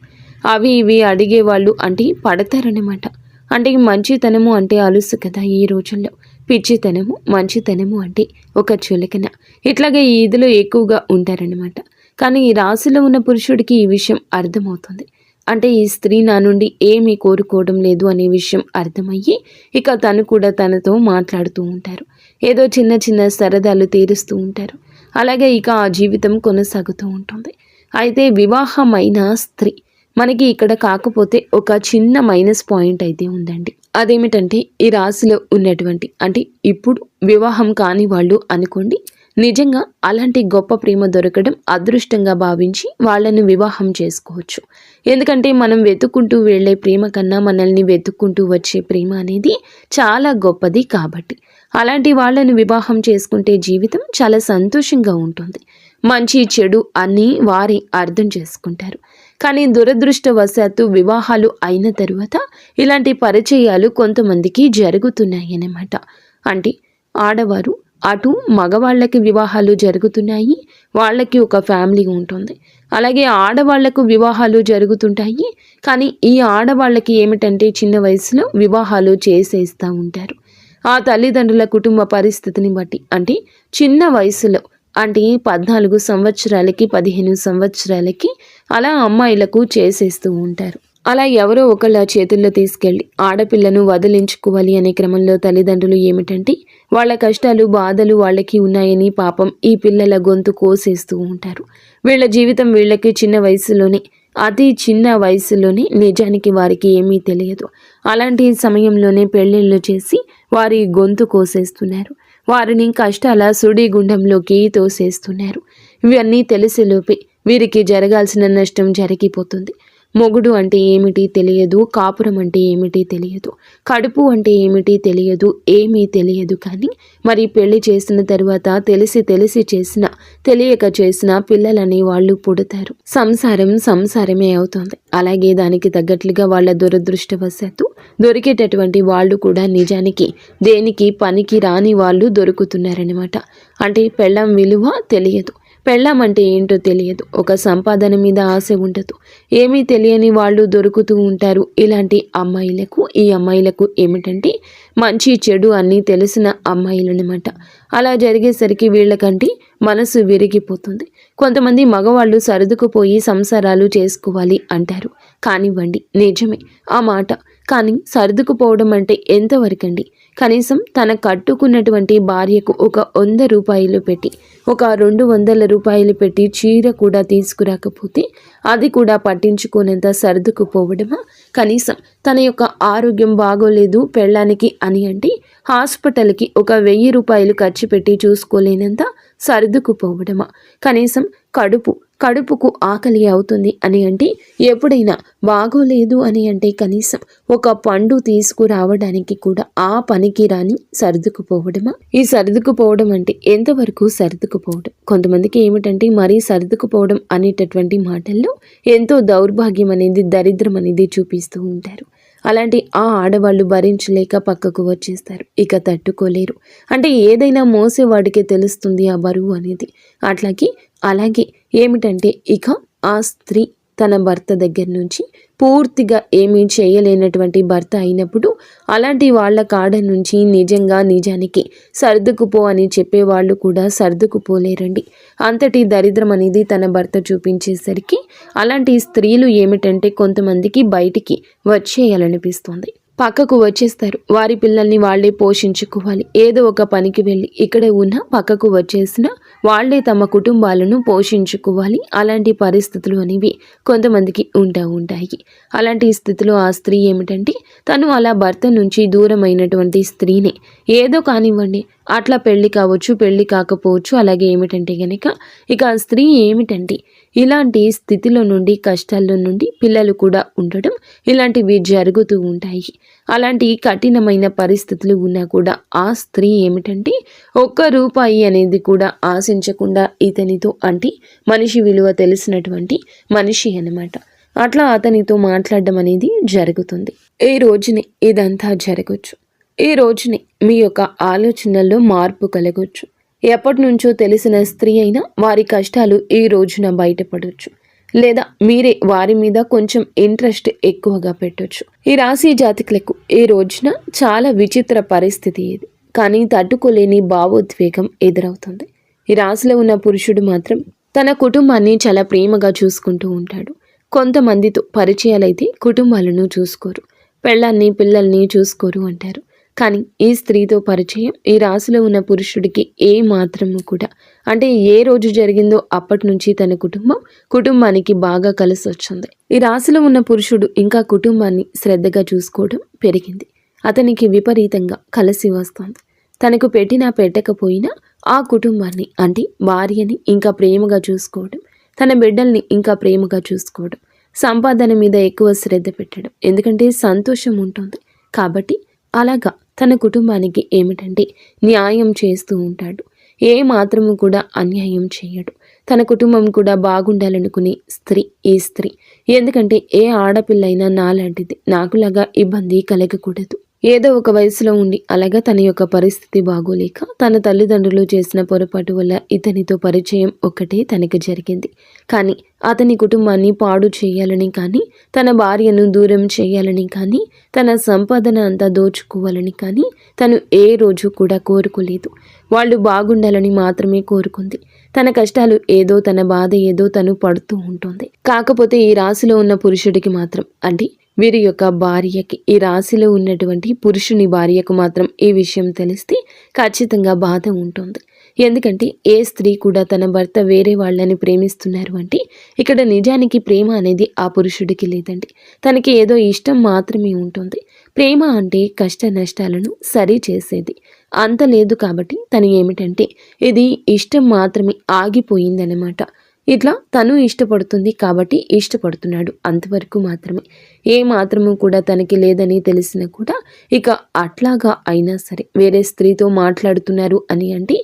అవి ఇవి అడిగేవాళ్ళు అంటే పడతారన్నమాట. అంటే మంచితనము అంటే అలుసు కదా ఈ రోజుల్లో, పిచ్చితనము మంచితనము అంటే ఒక చులకన, ఇట్లాగే ఈ ఇదిలో ఎక్కువగా ఉంటారన్నమాట. కానీ ఈ రాశిలో ఉన్న పురుషుడికి ఈ విషయం అర్థమవుతుంది. అంటే ఈ స్త్రీ నా నుండి ఏమీ కోరుకోవడం లేదు అనే విషయం అర్థమయ్యి ఇక తను కూడా తనతో మాట్లాడుతూ ఉంటారు. ఏదో చిన్న చిన్న సరదాలు తీరుస్తూ ఉంటారు. అలాగే ఇక ఆ జీవితం కొనసాగుతూ ఉంటుంది. అయితే వివాహమైన స్త్రీ మనకి ఇక్కడ కాకపోతే ఒక చిన్న మైనస్ పాయింట్ అయితే ఉందండి. అదేమిటంటే ఈ రాశిలో ఉన్నటువంటి, అంటే ఇప్పుడు వివాహం కాని వాళ్ళు అనుకోండి, నిజంగా అలాంటి గొప్ప ప్రేమ దొరకడం అదృష్టంగా భావించి వాళ్ళను వివాహం చేసుకోవచ్చు. ఎందుకంటే మనం వెతుక్కుంటూ వెళ్ళే ప్రేమ కన్నా మనల్ని వెతుక్కుంటూ వచ్చే ప్రేమ అనేది చాలా గొప్పది కాబట్టి అలాంటి వాళ్ళను వివాహం చేసుకుంటే జీవితం చాలా సంతోషంగా ఉంటుంది. మంచి చెడు అన్నీ వారి అర్థం చేసుకుంటారు. కానీ దురదృష్టవశాత్తు వివాహాలు అయిన తరువాత ఇలాంటి పరిచయాలు కొంతమందికి జరుగుతున్నాయన్నమాట. అంటే ఆడవారు అటు మగవాళ్ళకి వివాహాలు జరుగుతున్నాయి, వాళ్ళకి ఒక ఫ్యామిలీ ఉంటుంది. అలాగే ఆడవాళ్లకు వివాహాలు జరుగుతుంటాయి. కానీ ఈ ఆడవాళ్ళకి ఏమిటంటే చిన్న వయసులో వివాహాలు చేసేస్తూ ఉంటారు. ఆ తల్లిదండ్రుల కుటుంబ పరిస్థితిని బట్టి, అంటే చిన్న వయసులో అంటే 14 సంవత్సరాలకి 15 సంవత్సరాలకి అలా అమ్మాయిలకు చేసేస్తూ ఉంటారు. అలా ఎవరో ఒకళ్ళ చేతుల్లో తీసుకెళ్ళి ఆడపిల్లను వదిలించుకోవాలి అనే క్రమంలో తల్లిదండ్రులు ఏమిటంటే వాళ్ళ కష్టాలు బాధలు వాళ్ళకి ఉన్నాయని పాపం ఈ పిల్లల గొంతు కోసేస్తూ ఉంటారు. వీళ్ళ జీవితం వీళ్ళకి చిన్న వయసులోనే, అతి చిన్న వయసులోనే నిజానికి వారికి ఏమీ తెలియదు. అలాంటి సమయంలోనే పెళ్ళిళ్ళు చేసి వారి గొంతు కోసేస్తున్నారు, వారిని కష్టాల సుడిగుండంలోకి తోసేస్తున్నారు. ఇవన్నీ తెలిసేలోపే వీరికి జరగాల్సిన నష్టం జరిగిపోతుంది. మొగుడు అంటే ఏమిటి తెలియదు, కాపురం అంటే ఏమిటి తెలియదు, కడుపు అంటే ఏమిటి తెలియదు, ఏమీ తెలియదు. కానీ మరి పెళ్లి చేసిన తర్వాత తెలిసి చేసిన, తెలియక చేసిన పిల్లలని వాళ్ళు పుడతారు. సంసారం సంసారమే అవుతుంది. అలాగే దానికి తగ్గట్లుగా వాళ్ళ దురదృష్టవశాత్తు దొరికేటటువంటి వాళ్ళు కూడా నిజానికి దేనికి పనికి రాని వాళ్ళు దొరుకుతున్నారనమాట. అంటే పెళ్ళాం విలువ తెలియదు, పెళ్ళాం అంటే ఏంటో తెలియదు, ఒక సంపాదన మీద ఆశ ఉండదు, ఏమీ తెలియని వాళ్ళు దొరుకుతూ ఉంటారు. ఇలాంటి అమ్మాయిలకు, ఈ అమ్మాయిలకు ఏమిటంటే మంచి చెడు అన్నీ తెలిసిన అమ్మాయిలనమాట. అలా జరిగేసరికి వీళ్ళకంటే మనసు విరిగిపోతుంది. కొంతమంది మగవాళ్ళు సర్దుకుపోయి సంసారాలు చేసుకోవాలి అంటారు. కానివ్వండి, నిజమే ఆ మాట. కానీ సర్దుకుపోవడం అంటే ఎంతవరకండి? కనీసం తన కట్టుకున్నటువంటి భార్యకు ఒక 100 రూపాయలు పెట్టి, ఒక 200 రూపాయలు పెట్టి చీర కూడా తీసుకురాకపోతే అది కూడా పట్టించుకోనంత సర్దుకుపోవడమా? కనీసం తన యొక్క ఆరోగ్యం బాగోలేదు పెళ్ళానికి అని అంటే హాస్పిటల్కి ఒక 1000 రూపాయలు ఖర్చు పెట్టి చూసుకోలేనంత సర్దుకుపోవడమా? కనీసం కడుపు కడుపుకు ఆకలి అవుతుంది అని అంటే, ఎప్పుడైనా బాగోలేదు అని అంటే కనీసం ఒక పండు తీసుకురావడానికి కూడా ఆ పనికి రాని సర్దుకుపోవడమా? ఈ సర్దుకుపోవడం అంటే ఎంతవరకు సర్దుకుపోవడం? కొంతమందికి ఏమిటంటే మరీ సర్దుకుపోవడం అనేటటువంటి మాటల్లో ఎంతో దౌర్భాగ్యం అనేది, దరిద్రం అనేది చూపిస్తూ ఉంటారు. అలాంటి ఆ ఆడవాళ్ళు భరించలేక పక్కకు వచ్చేస్తారు. ఇక తట్టుకోలేరు. అంటే ఏదైనా మోసేవాడికే తెలుస్తుంది ఆ బరువు అనేది. అలాగే ఏమిటంటే ఇక ఆ స్త్రీ తన భర్త దగ్గర నుంచి పూర్తిగా ఏమీ చేయలేనటువంటి భర్త అయినప్పుడు అలాంటి వాళ్ళ కాడ నుంచి నిజానికి సర్దుకుపో అని చెప్పేవాళ్ళు కూడా సర్దుకుపోలేరండి. అంతటి దరిద్రం అనేది తన భర్త చూపించేసరికి అలాంటి స్త్రీలు ఏమిటంటే కొంతమందికి బయటికి వచ్చేయాలనిపిస్తుంది. పక్కకు వచ్చేస్తారు. వారి పిల్లల్ని వాళ్ళే పోషించుకోవాలి. ఏదో ఒక పనికి వెళ్ళి ఇక్కడే ఉన్న పక్కకు వచ్చేసిన వాళ్ళే తమ కుటుంబాలను పోషించుకోవాలి. అలాంటి పరిస్థితులు అనేవి కొంతమందికి ఉంటాయి. అలాంటి స్థితిలో ఆ స్త్రీ ఏమిటంటే తను అలా భర్త నుంచి దూరమైనటువంటి స్త్రీని ఏదో కానివ్వండి, అట్లా పెళ్లి కావచ్చు, పెళ్లి కాకపోవచ్చు. అలాగే ఏమిటంటే గనక ఇక ఆ స్త్రీ ఏమిటంటే ఇలాంటి స్థితిలో నుండి, కష్టాల్లో నుండి పిల్లలు కూడా ఉండడం ఇలాంటివి జరుగుతూ ఉంటాయి. అలాంటి కఠినమైన పరిస్థితులు ఉన్నా కూడా ఆ స్త్రీ ఏమిటంటే ఒక్క రూపాయి అనేది కూడా ఆశించకుండా ఇతనితో, అంటే మనిషి విలువ తెలిసినటువంటి మనిషి అన్నమాట, అట్లా అతనితో మాట్లాడడం అనేది జరుగుతుంది. ఈ రోజునే ఇదంతా జరగచ్చు. ఈ రోజునే మీ యొక్క ఆలోచనల్లో మార్పు కలగొచ్చు. ఎప్పటి నుంచో తెలిసిన స్త్రీ అయినా వారి కష్టాలు ఈ రోజున బయటపడవచ్చు. లేదా మీరే వారి మీద కొంచెం ఇంట్రెస్ట్ ఎక్కువగా పెట్టొచ్చు. ఈ రాశి జాతకులకు ఈ రోజున చాలా విచిత్ర పరిస్థితి ఇది. కానీ తట్టుకోలేని భావోద్వేగం ఎదురవుతుంది. ఈ రాశిలో ఉన్న పురుషుడు మాత్రం తన కుటుంబాన్ని చాలా ప్రేమగా చూసుకుంటూ ఉంటాడు. కొంతమందితో పరిచయాలైతే కుటుంబాలను చూసుకోరు, పెళ్ళాన్ని పిల్లల్ని చూసుకోరు అంటారు. కానీ ఈ స్త్రీతో పరిచయం ఈ రాశిలో ఉన్న పురుషుడికి ఏ మాత్రము కూడా, అంటే ఏ రోజు జరిగిందో అప్పటి నుంచి తన కుటుంబానికి బాగా కలిసి వచ్చింది. ఈ రాశిలో ఉన్న పురుషుడు ఇంకా కుటుంబాన్ని శ్రద్ధగా చూసుకోవడం పెరిగింది. అతనికి విపరీతంగా కలిసి వస్తుంది. తనకు పెట్టినా పెట్టకపోయినా ఆ కుటుంబాన్ని, అంటే భార్యని ఇంకా ప్రేమగా చూసుకోవడం, తన బిడ్డల్ని ఇంకా ప్రేమగా చూసుకోవడం, సంపాదన మీద ఎక్కువ శ్రద్ధ పెట్టడం. ఎందుకంటే సంతోషం ఉంటుంది కాబట్టి అలాగా తన కుటుంబానికి ఏమిటంటే న్యాయం చేస్తూ ఉంటాడు. ఏ మాత్రము కూడా అన్యాయం చేయడు. తన కుటుంబం కూడా బాగుండాలనుకునే స్త్రీ ఈ స్త్రీ. ఎందుకంటే ఏ ఆడపిల్లైనా నాలాంటిది, నాకులాగా ఇబ్బంది కలగకూడదు. ఏదో ఒక వయసులో ఉండి అలాగా తన యొక్క పరిస్థితి బాగోలేక తన తల్లిదండ్రులు చేసిన పొరపాటు వల్ల ఇతనితో పరిచయం ఒక్కటే తనకు జరిగింది. కానీ అతని కుటుంబాన్ని పాడు చేయాలని కానీ, తన భార్యను దూరం చేయాలని కానీ, తన సంపాదన అంతా దోచుకోవాలని కానీ తను ఏ రోజు కూడా కోరుకోలేదు. వాళ్ళు బాగుండాలని మాత్రమే కోరుకుంది. తన కష్టాలు ఏదో, తన బాధ ఏదో తను పడుతూ ఉంటుంది. కాకపోతే ఈ రాశిలో ఉన్న పురుషుడికి మాత్రం, అంటే వీరి యొక్క భార్యకి, ఈ రాశిలో ఉన్నటువంటి పురుషుని భార్యకు మాత్రం ఈ విషయం తెలిస్తే ఖచ్చితంగా బాధ ఉంటుంది. ఎందుకంటే ఏ స్త్రీ కూడా తన భర్త వేరే వాళ్ళని ప్రేమిస్తున్నారు అంటే ఇక్కడ నిజానికి ప్రేమ అనేది ఆ పురుషుడికి లేదండి. తనకి ఏదో ఇష్టం మాత్రమే ఉంటుంది. ప్రేమ అంటే కష్ట నష్టాలను సరి చేసేది అంత లేదు. కాబట్టి తను ఏమిటంటే ఇది ఇష్టం మాత్రమే ఆగిపోయిందనమాట. ఇట్లా తను ఇష్టపడుతుంది కాబట్టి ఇష్టపడుతున్నాడు, అంతవరకు మాత్రమే. ఏ మాత్రము కూడా తనకి లేదని తెలిసినా కూడా ఇక అట్లాగా అయినా సరే వేరే స్త్రీతో మాట్లాడుతున్నారు అని అంటే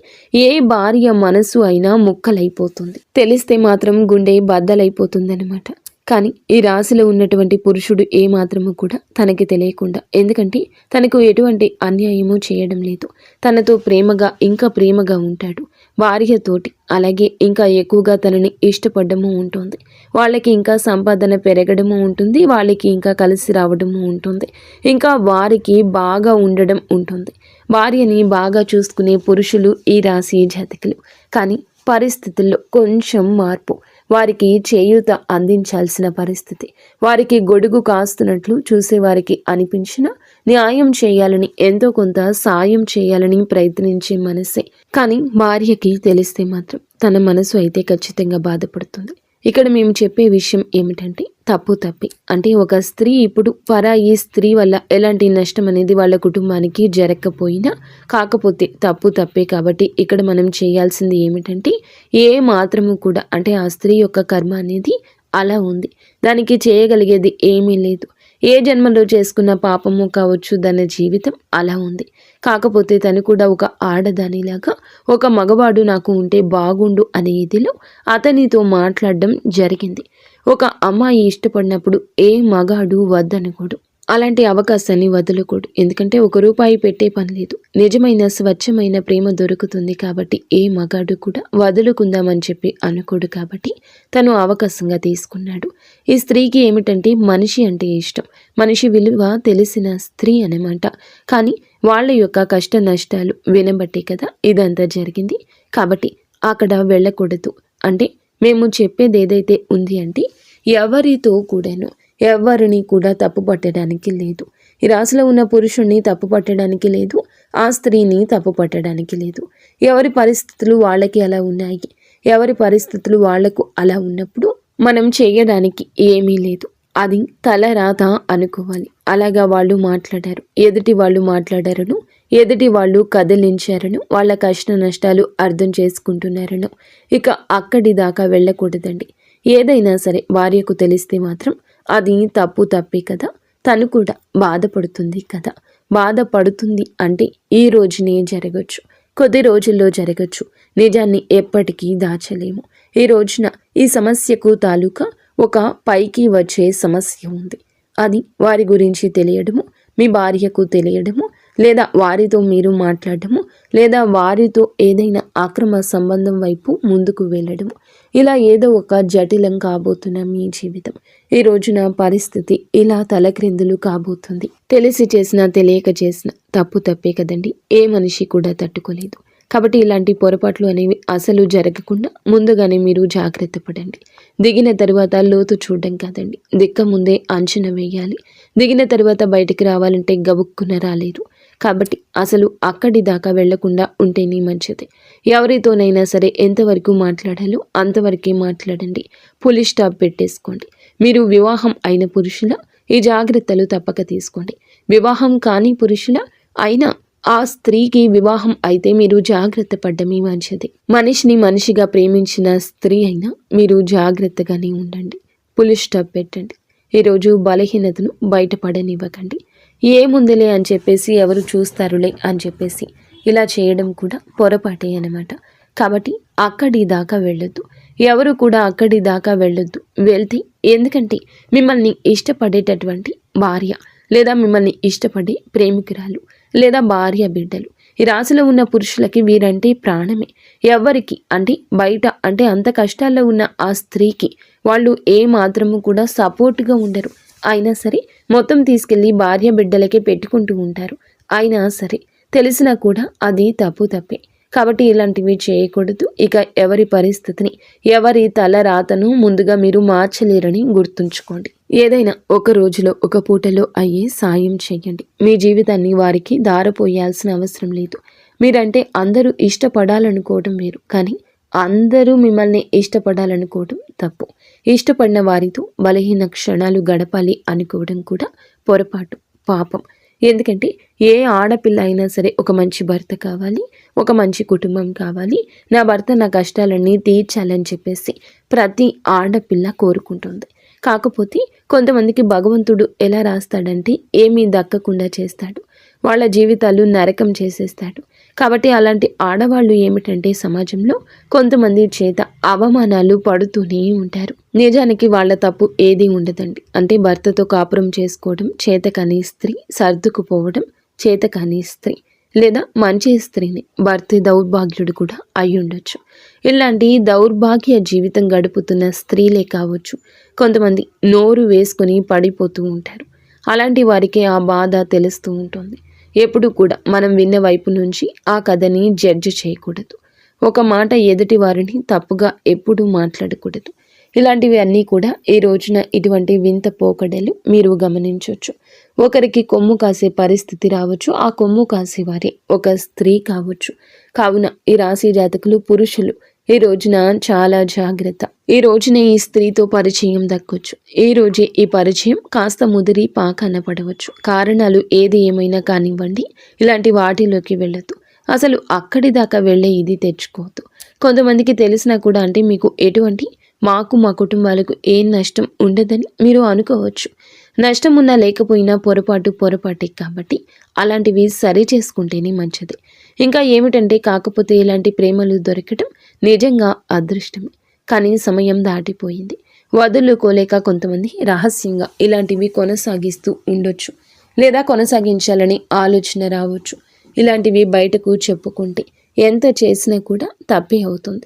ఏ భార్య మనసు అయినా ముక్కలైపోతుంది. తెలిస్తే మాత్రం గుండె బద్దలైపోతుందనమాట. కానీ ఈ రాశిలో ఉన్నటువంటి పురుషుడు ఏ మాత్రము కూడా తనకి తెలియకుండా, ఎందుకంటే తనకు ఎటువంటి అన్యాయము చేయడం లేదు, తనతో ప్రేమగా ఇంకా ప్రేమగా ఉంటాడు భార్యతోటి. అలాగే ఇంకా ఎక్కువగా తనని ఇష్టపడము ఉంటుంది. వాళ్ళకి ఇంకా సంపాదన పెరగడము ఉంటుంది, వాళ్ళకి ఇంకా కలిసి రావడము ఉంటుంది, ఇంకా వారికి బాగా ఉండడం ఉంటుంది. భార్యని బాగా చూసుకునే పురుషులు ఈ రాశి జాతకులు. కానీ పరిస్థితుల్లో కొంచెం మార్పు, వారికి చేయూత అందించాల్సిన పరిస్థితి, వారికి గొడుగు కాస్తున్నట్లు చూసేవారికి అనిపించిన న్యాయం చేయాలని, ఎంతో కొంత సాయం చేయాలని ప్రయత్నించే మనసే. కానీ భార్యకి తెలిస్తే మాత్రం తన మనసు అయితే ఖచ్చితంగా బాధపడుతుంది. ఇక్కడ మేము చెప్పే విషయం ఏమిటంటే తప్పు తప్పి. అంటే ఒక స్త్రీ ఇప్పుడు పరాయి స్త్రీ వల్ల ఎలాంటి నష్టం అనేది వాళ్ళ కుటుంబానికి జరగకపోయినా, కాకపోతే తప్పు తప్పే కాబట్టి ఇక్కడ మనం చేయాల్సింది ఏమిటంటే, ఏ మాత్రము కూడా అంటే ఆ స్త్రీ యొక్క కర్మ అనేది అలా ఉంది. దానికి చేయగలిగేది ఏమీ లేదు. ఏ జన్మలో చేసుకున్న పాపము కావచ్చు, దాని జీవితం అలా ఉంది. కాకపోతే తను కూడా ఒక ఆడదానిలాగా ఒక మగవాడు నాకు ఉంటే బాగుండు అనే ఇదిలో అతనితో మాట్లాడడం జరిగింది. ఒక అమ్మాయి ఇష్టపడినప్పుడు ఏ మగాడు వద్దనకూడదు. అలాంటి అవకాశాన్ని వదలకూడదు. ఎందుకంటే ₹1 పెట్టే పని లేదు. నిజమైన స్వచ్ఛమైన ప్రేమ దొరుకుతుంది కాబట్టి ఏ మగాడు కూడా వదులుకుందామని చెప్పి అనుకోడు కాబట్టి తను అవకాశంగా తీసుకున్నాడు. ఈ స్త్రీకి ఏమిటంటే మనిషి అంటే ఇష్టం. మనిషి విలువ తెలిసిన స్త్రీ అన్నమాట. కానీ వాళ్ళ యొక్క కష్ట నష్టాలు వినబట్టే కదా ఇదంతా జరిగింది. కాబట్టి అక్కడ వెళ్ళకూడదు. అంటే మేము చెప్పేది ఏదైతే ఉంది అంటే, ఎవరితో కూడాను ఎవరిని కూడా తప్పు పట్టడానికి లేదు. ఈ రాశిలో ఉన్న పురుషుణ్ణి తప్పు పట్టడానికి లేదు, ఆ స్త్రీని తప్పు పట్టడానికి లేదు. ఎవరి పరిస్థితులు వాళ్ళకి అలా ఉన్నాయి. ఎవరి పరిస్థితులు వాళ్లకు అలా ఉన్నప్పుడు మనం చేయడానికి ఏమీ లేదు. అది తలరాత అనుకోవాలి. అలాగా వాళ్ళు మాట్లాడారు, ఎదుటి వాళ్ళు మాట్లాడారను, ఎదుటి వాళ్ళు కదిలించారను, వాళ్ళ కష్ట నష్టాలు అర్థం చేసుకుంటున్నారను ఇక అక్కడి దాకా వెళ్ళకూడదండి. ఏదైనా సరే భార్యకు తెలిస్తే మాత్రం అది తప్పు తప్పే కదా. తను కూడా బాధపడుతుంది కదా. బాధపడుతుంది అంటే ఈ రోజునే జరగచ్చు, కొద్ది రోజుల్లో జరగచ్చు. నిజాన్ని ఎప్పటికీ దాచలేము. ఈ రోజున ఈ సమస్యకు తాలూకా ఒక పైకి వచ్చే సమస్య ఉంది. అది వారి గురించి తెలియడము, మీ భార్యకు తెలియడము, లేదా వారితో మీరు మాట్లాడము, లేదా వారితో ఏదైనా అక్రమ సంబంధం వైపు ముందుకు వెళ్ళడము, ఇలా ఏదో ఒక జటిలం కాబోతున్న మీ జీవితం ఈ రోజున పరిస్థితి ఇలా తలక్రిందులు కాబోతుంది. తెలిసి చేసినా తెలియక చేసిన తప్పు తప్పే కదండి. ఏ మనిషి కూడా తట్టుకోలేదు. కాబట్టి ఇలాంటి పొరపాట్లు అనేవి అసలు జరగకుండా ముందుగానే మీరు జాగ్రత్త పడండి. దిగిన తర్వాత లోతు చూడడం కాదండి, దిక్క ముందే అంచనా వేయాలి. దిగిన తర్వాత బయటికి రావాలంటే గబుక్కున రాలేరు. కాబట్టి అసలు అక్కడి దాకా వెళ్లకుండా ఉంటేనే మంచిది. ఎవరితోనైనా సరే ఎంతవరకు మాట్లాడాలో అంతవరకే మాట్లాడండి. పులి స్టాప్ పెట్టేసుకోండి. మీరు వివాహం అయిన పురుషుల ఈ జాగ్రత్తలు తప్పక తీసుకోండి. వివాహం కాని పురుషుల అయినా ఆ స్త్రీకి వివాహం అయితే మీరు జాగ్రత్త పడ్డమే మంచిది. మనిషిని మనిషిగా ప్రేమించిన స్త్రీ అయినా మీరు జాగ్రత్తగానే ఉండండి. పులి స్టాప్ పెట్టండి. ఈరోజు బలహీనతను బయటపడనివ్వకండి. ఏముందిలే అని చెప్పేసి, ఎవరు చూస్తారులే అని చెప్పేసి ఇలా చేయడం కూడా పొరపాటే అన్నమాట. కాబట్టి అక్కడి దాకా వెళ్ళొద్దు. ఎవరు కూడా అక్కడి దాకా వెళ్ళొద్దు. వెళ్తే ఎందుకంటే మిమ్మల్ని ఇష్టపడేటటువంటి భార్య, లేదా మిమ్మల్ని ఇష్టపడే ప్రేమికురాలు, లేదా భార్య బిడ్డలు, ఈ రాశిలో ఉన్న పురుషులకి వీరంటే ప్రాణమే. ఎవరికి అంటే బయట అంటే అంత కష్టాల్లో ఉన్న ఆ స్త్రీకి వాళ్ళు ఏ మాత్రము కూడా సపోర్ట్గా ఉండరు. అయినా సరే మొత్తం తీసుకెళ్ళి భార్య బిడ్డలకే పెట్టుకుంటూ ఉంటారు. అయినా సరే తెలిసినా కూడా అది తప్పు తప్పే. కాబట్టి ఇలాంటివి చేయకూడదు. ఇక ఎవరి పరిస్థితిని, ఎవరి తల రాతను ముందుగా మీరు మార్చలేరని గుర్తుంచుకోండి. ఏదైనా ఒక రోజులో ఒక పూటలో అయ్యే సాయం చేయండి. మీ జీవితాన్ని వారికి దారపోయాల్సిన అవసరం లేదు. మీరంటే అందరూ ఇష్టపడాలనుకోవడం వేరు, కానీ అందరూ మిమ్మల్ని ఇష్టపడాలనుకోవడం తప్పు. ఇష్టపడిన వారితో బలహీన క్షణాలు గడపాలి అనుకోవడం కూడా పొరపాటు, పాపం. ఎందుకంటే ఏ ఆడపిల్ల అయినా సరే ఒక మంచి భర్త కావాలి, ఒక మంచి కుటుంబం కావాలి, నా భర్త నా కష్టాలన్నీ తీర్చాలని చెప్పేసి ప్రతి ఆడపిల్ల కోరుకుంటుంది. కాకపోతే కొంతమందికి భగవంతుడు ఎలా రాస్తాడంటే ఏమీ దక్కకుండా చేస్తాడు. వాళ్ళ జీవితాలు నరకం చేసేస్తాడు. కాబట్టి అలాంటి ఆడవాళ్ళు ఏమిటంటే సమాజంలో కొంతమంది చేత అవమానాలు పడుతూనే ఉంటారు. నిజానికి వాళ్ళ తప్పు ఏదీ ఉండదండి. అంటే భర్తతో కాపురం చేసుకోవడం చేతకాని స్త్రీ, సర్దుకుపోవడం చేతకాని స్త్రీ, లేదా మంచి స్త్రీని భర్త దౌర్భాగ్యుడు కూడా అయి ఉండొచ్చు. ఇలాంటి దౌర్భాగ్య జీవితం గడుపుతున్న స్త్రీలే కావచ్చు కొంతమంది నోరు వేసుకొని పడిపోతూ ఉంటారు. అలాంటి వారికి ఆ బాధ తెలుస్తూ ఉంటుంది. ఎప్పుడు కూడా మనం విన్న వైపు నుంచి ఆ కథని జడ్జి చేయకూడదు. ఒక మాట ఎదుటి వారిని తప్పుగా ఎప్పుడూ మాట్లాడకూడదు. ఇలాంటివి అన్నీ కూడా ఈ రోజున ఇటువంటి వింత పోకడలు మీరు గమనించవచ్చు. ఒకరికి కొమ్ము కాసే పరిస్థితి రావచ్చు. ఆ కొమ్ము కాసేవారే ఒక స్త్రీ కావచ్చు. కావున ఈ రాశి జాతకులు పురుషులు ఈ రోజున చాలా జాగ్రత్త. ఈ రోజున ఈ స్త్రీతో పరిచయం దక్కొచ్చు. ఈ రోజే ఈ పరిచయం కాస్త ముదిరి పాకాన పడవచ్చు. కారణాలు ఏది ఏమైనా కానివ్వండి, ఇలాంటి వాటిలోకి వెళ్ళొద్దు. అసలు అక్కడి దాకా వెళ్ళే ఇది తెచ్చుకోవద్దు. కొంతమందికి తెలిసినా కూడా అంటే మీకు ఎటువంటి మాకు మా కుటుంబాలకు ఏం నష్టం ఉండదని మీరు అనుకోవచ్చు. నష్టం ఉన్నా లేకపోయినా పొరపాటే కాబట్టి అలాంటివి సరి చేసుకుంటేనే మంచిది. ఇంకా ఏమిటంటే కాకపోతే ఇలాంటి ప్రేమలు దొరకటం నిజంగా అదృష్టమే. కానీ సమయం దాటిపోయింది. వదులుకోలేక కొంతమంది రహస్యంగా ఇలాంటివి కొనసాగిస్తూ ఉండొచ్చు, లేదా కొనసాగించాలని ఆలోచన రావచ్చు. ఇలాంటివి బయటకు చెప్పుకుంటే ఎంత చేసినా కూడా తప్పే అవుతుంది.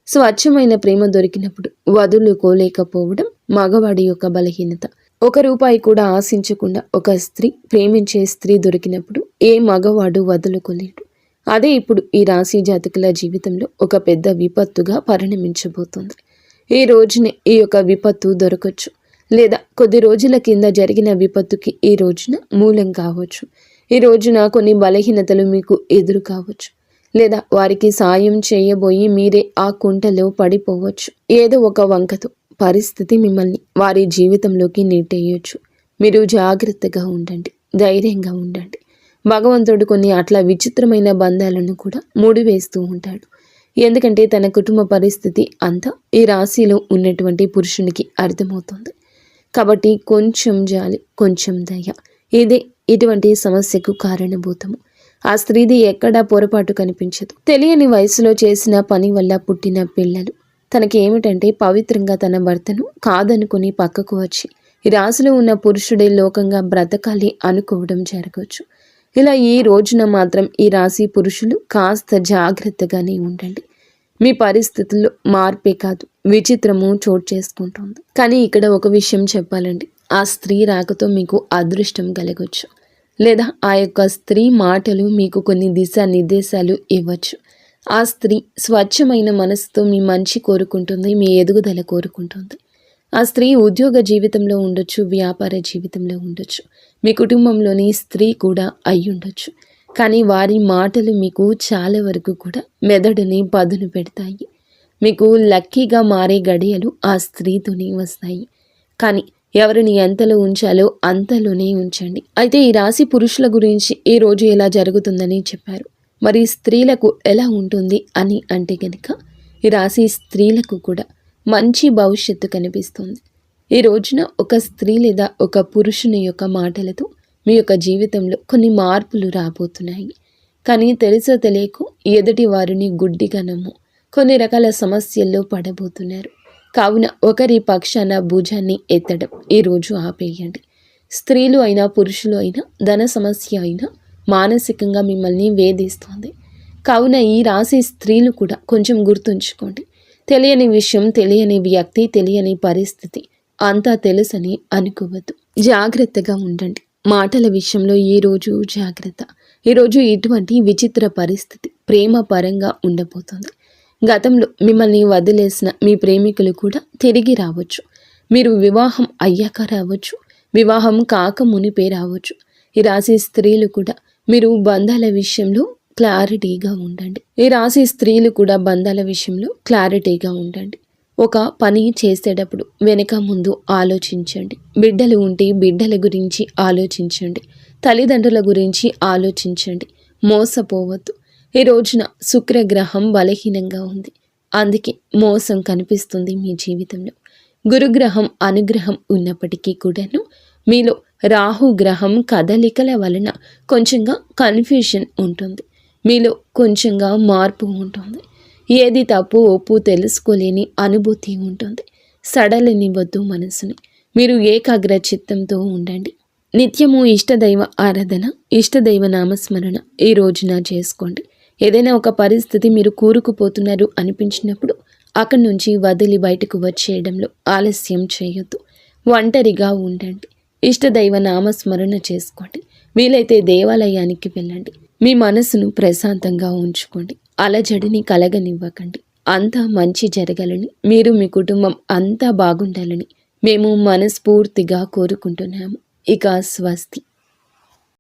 స్వచ్ఛమైన ప్రేమ దొరికినప్పుడు వదులుకోలేకపోవడం మగవాడి యొక్క బలహీనత. ₹1 కూడా ఆశించకుండా ఒక స్త్రీ, ప్రేమించే స్త్రీ దొరికినప్పుడు ఏ మగవాడు వదులుకోలేడు. అదే ఇప్పుడు ఈ రాశి జాతకుల జీవితంలో ఒక పెద్ద విపత్తుగా పరిణమించబోతుంది. ఈ రోజునే ఈ యొక్క విపత్తు దొరకచ్చు, లేదా కొద్ది రోజుల కింద జరిగిన విపత్తుకి ఈ రోజున మూలం కావచ్చు. ఈ రోజున కొన్ని బలహీనతలు మీకు ఎదురు కావచ్చు, లేదా వారికి సాయం చేయబోయి మీరే ఆ కుంటలో పడిపోవచ్చు. ఏదో ఒక వంకతో పరిస్థితి మిమ్మల్ని వారి జీవితంలోకి నెట్టేయొచ్చు. మీరు జాగ్రత్తగా ఉండండి, ధైర్యంగా ఉండండి. భగవంతుడు కొన్ని అట్లా విచిత్రమైన బంధాలను కూడా ముడివేస్తూ ఉంటాడు. ఎందుకంటే తన కుటుంబ పరిస్థితి అంతా ఈ రాశిలో ఉన్నటువంటి పురుషునికి అర్థమవుతుంది. కాబట్టి కొంచెం జాలి, కొంచెం దయ, ఇదే ఇటువంటి సమస్యకు కారణభూతము. ఆ స్త్రీది ఎక్కడా పొరపాటు కనిపించదు. తెలియని వయసులో చేసిన పని వల్ల పుట్టిన పిల్లలు. తనకి ఏమిటంటే పవిత్రంగా తన భర్తను కాదనుకుని పక్కకు వచ్చి ఈ రాశిలో ఉన్న పురుషుడే లోకంగా బ్రతకాలి అనుకోవడం జరగవచ్చు. ఇలా ఈ రోజున మాత్రం ఈ రాశి పురుషులు కాస్త జాగ్రత్తగానే ఉండండి. మీ పరిస్థితుల్లో మార్పే కాదు, విచిత్రము చోటు చేసుకుంటుంది. కానీ ఇక్కడ ఒక విషయం చెప్పాలండి. ఆ స్త్రీ రాకతో మీకు అదృష్టం కలగొచ్చు, లేదా ఆ యొక్క స్త్రీ మాటలు మీకు కొన్ని దిశానిర్దేశాలు ఇవ్వచ్చు. ఆ స్త్రీ స్వచ్ఛమైన మనసుతో మీ మంచి కోరుకుంటుంది, మీ ఎదుగుదల కోరుకుంటుంది. ఆ స్త్రీ ఉద్యోగ జీవితంలో ఉండొచ్చు, వ్యాపార జీవితంలో ఉండొచ్చు, మీ కుటుంబంలోని స్త్రీ కూడా అయి ఉండొచ్చు. కానీ వారి మాటలు మీకు చాలా వరకు కూడా మెదడుని పదును పెడతాయి. మీకు లక్కీగా మారే గడియలు ఆ స్త్రీతోనే వస్తాయి. కానీ ఎవరిని ఎంతలో ఉంచాలో అంతలోనే ఉంచండి. అయితే ఈ రాశి పురుషుల గురించి ఈ రోజు ఎలా జరుగుతుందని చెప్పారు. మరి స్త్రీలకు ఎలా ఉంటుంది అని అంటే కనుక ఈ రాశి స్త్రీలకు కూడా మంచి భవిష్యత్తు కనిపిస్తుంది. ఈ రోజున ఒక స్త్రీ లేదా ఒక పురుషుని యొక్క మాటలతో మీ యొక్క జీవితంలో కొన్ని మార్పులు రాబోతున్నాయి. కానీ తెలుసో తెలియకో ఎదుటి వారిని గుడ్డిగా నమ్ము కొన్ని రకాల సమస్యల్లో పడబోతున్నారు. కావున ఒకరి పక్షాన భుజాన్ని ఎత్తడం ఈరోజు ఆపేయండి. స్త్రీలు అయినా పురుషులు అయినా ధన సమస్య అయినా మానసికంగా మిమ్మల్ని వేధిస్తుంది. కావున ఈ రాశి స్త్రీలు కూడా కొంచెం గుర్తుంచుకోండి. తెలియని విషయం, తెలియని వ్యక్తి, తెలియని పరిస్థితి అంతా తెలుసని అనుకోవద్దు. జాగ్రత్తగా ఉండండి. మాటల విషయంలో ఈరోజు జాగ్రత్త. ఈరోజు ఇటువంటి విచిత్ర పరిస్థితి ప్రేమ పరంగా ఉండబోతుంది. గతంలో మిమ్మల్ని వదిలేసిన మీ ప్రేమికులు కూడా తిరిగి రావచ్చు. మీరు వివాహం అయ్యాక రావచ్చు, వివాహం కాక మునిపే రావచ్చు. ఈ రాశి స్త్రీలు కూడా మీరు బంధాల విషయంలో క్లారిటీగా ఉండండి. ఈ రాశి స్త్రీలు కూడా బంధాల విషయంలో క్లారిటీగా ఉండండి. ఒక పని చేసేటప్పుడు వెనక ముందు ఆలోచించండి. బిడ్డలు ఉంటే బిడ్డల గురించి ఆలోచించండి. తల్లిదండ్రుల గురించి ఆలోచించండి. మోసపోవద్దు. ఈ రోజున శుక్రగ్రహం బలహీనంగా ఉంది. అందుకే మోసం కనిపిస్తుంది మీ జీవితంలో. గురుగ్రహం అనుగ్రహం ఉన్నప్పటికీ కూడాను మీలో రాహుగ్రహం కదలికల వలన కొంచెంగా కన్ఫ్యూషన్ ఉంటుంది. మీలో కొంచెంగా మార్పు ఉంటుంది. ఏది తప్పు ఒప్పు తెలుసుకోలేని అనుభూతి ఉంటుంది. సడలనివ్వద్దు మనసుని. మీరు ఏకాగ్ర చిత్తంతో ఉండండి. నిత్యము ఇష్టదైవ ఆరాధన, ఇష్టదైవ నామస్మరణ ఈ రోజున చేసుకోండి. ఏదైనా ఒక పరిస్థితి మీరు కూరుకుపోతున్నారు అనిపించినప్పుడు అక్కడి నుంచి వదిలి బయటకు వచ్చేయడంలో ఆలస్యం చేయొద్దు. ఒంటరిగా ఉండండి. ఇష్టదైవ నామస్మరణ చేసుకోండి. వీలైతే దేవాలయానికి వెళ్ళండి. మీ మనసును ప్రశాంతంగా ఉంచుకోండి. అలజడిని కలగనివ్వకండి. అంతా మంచి జరగాలని, మీరు మీ కుటుంబం అంతా బాగుండాలని మేము మనస్ఫూర్తిగా కోరుకుంటున్నాము. ఇక స్వస్తి.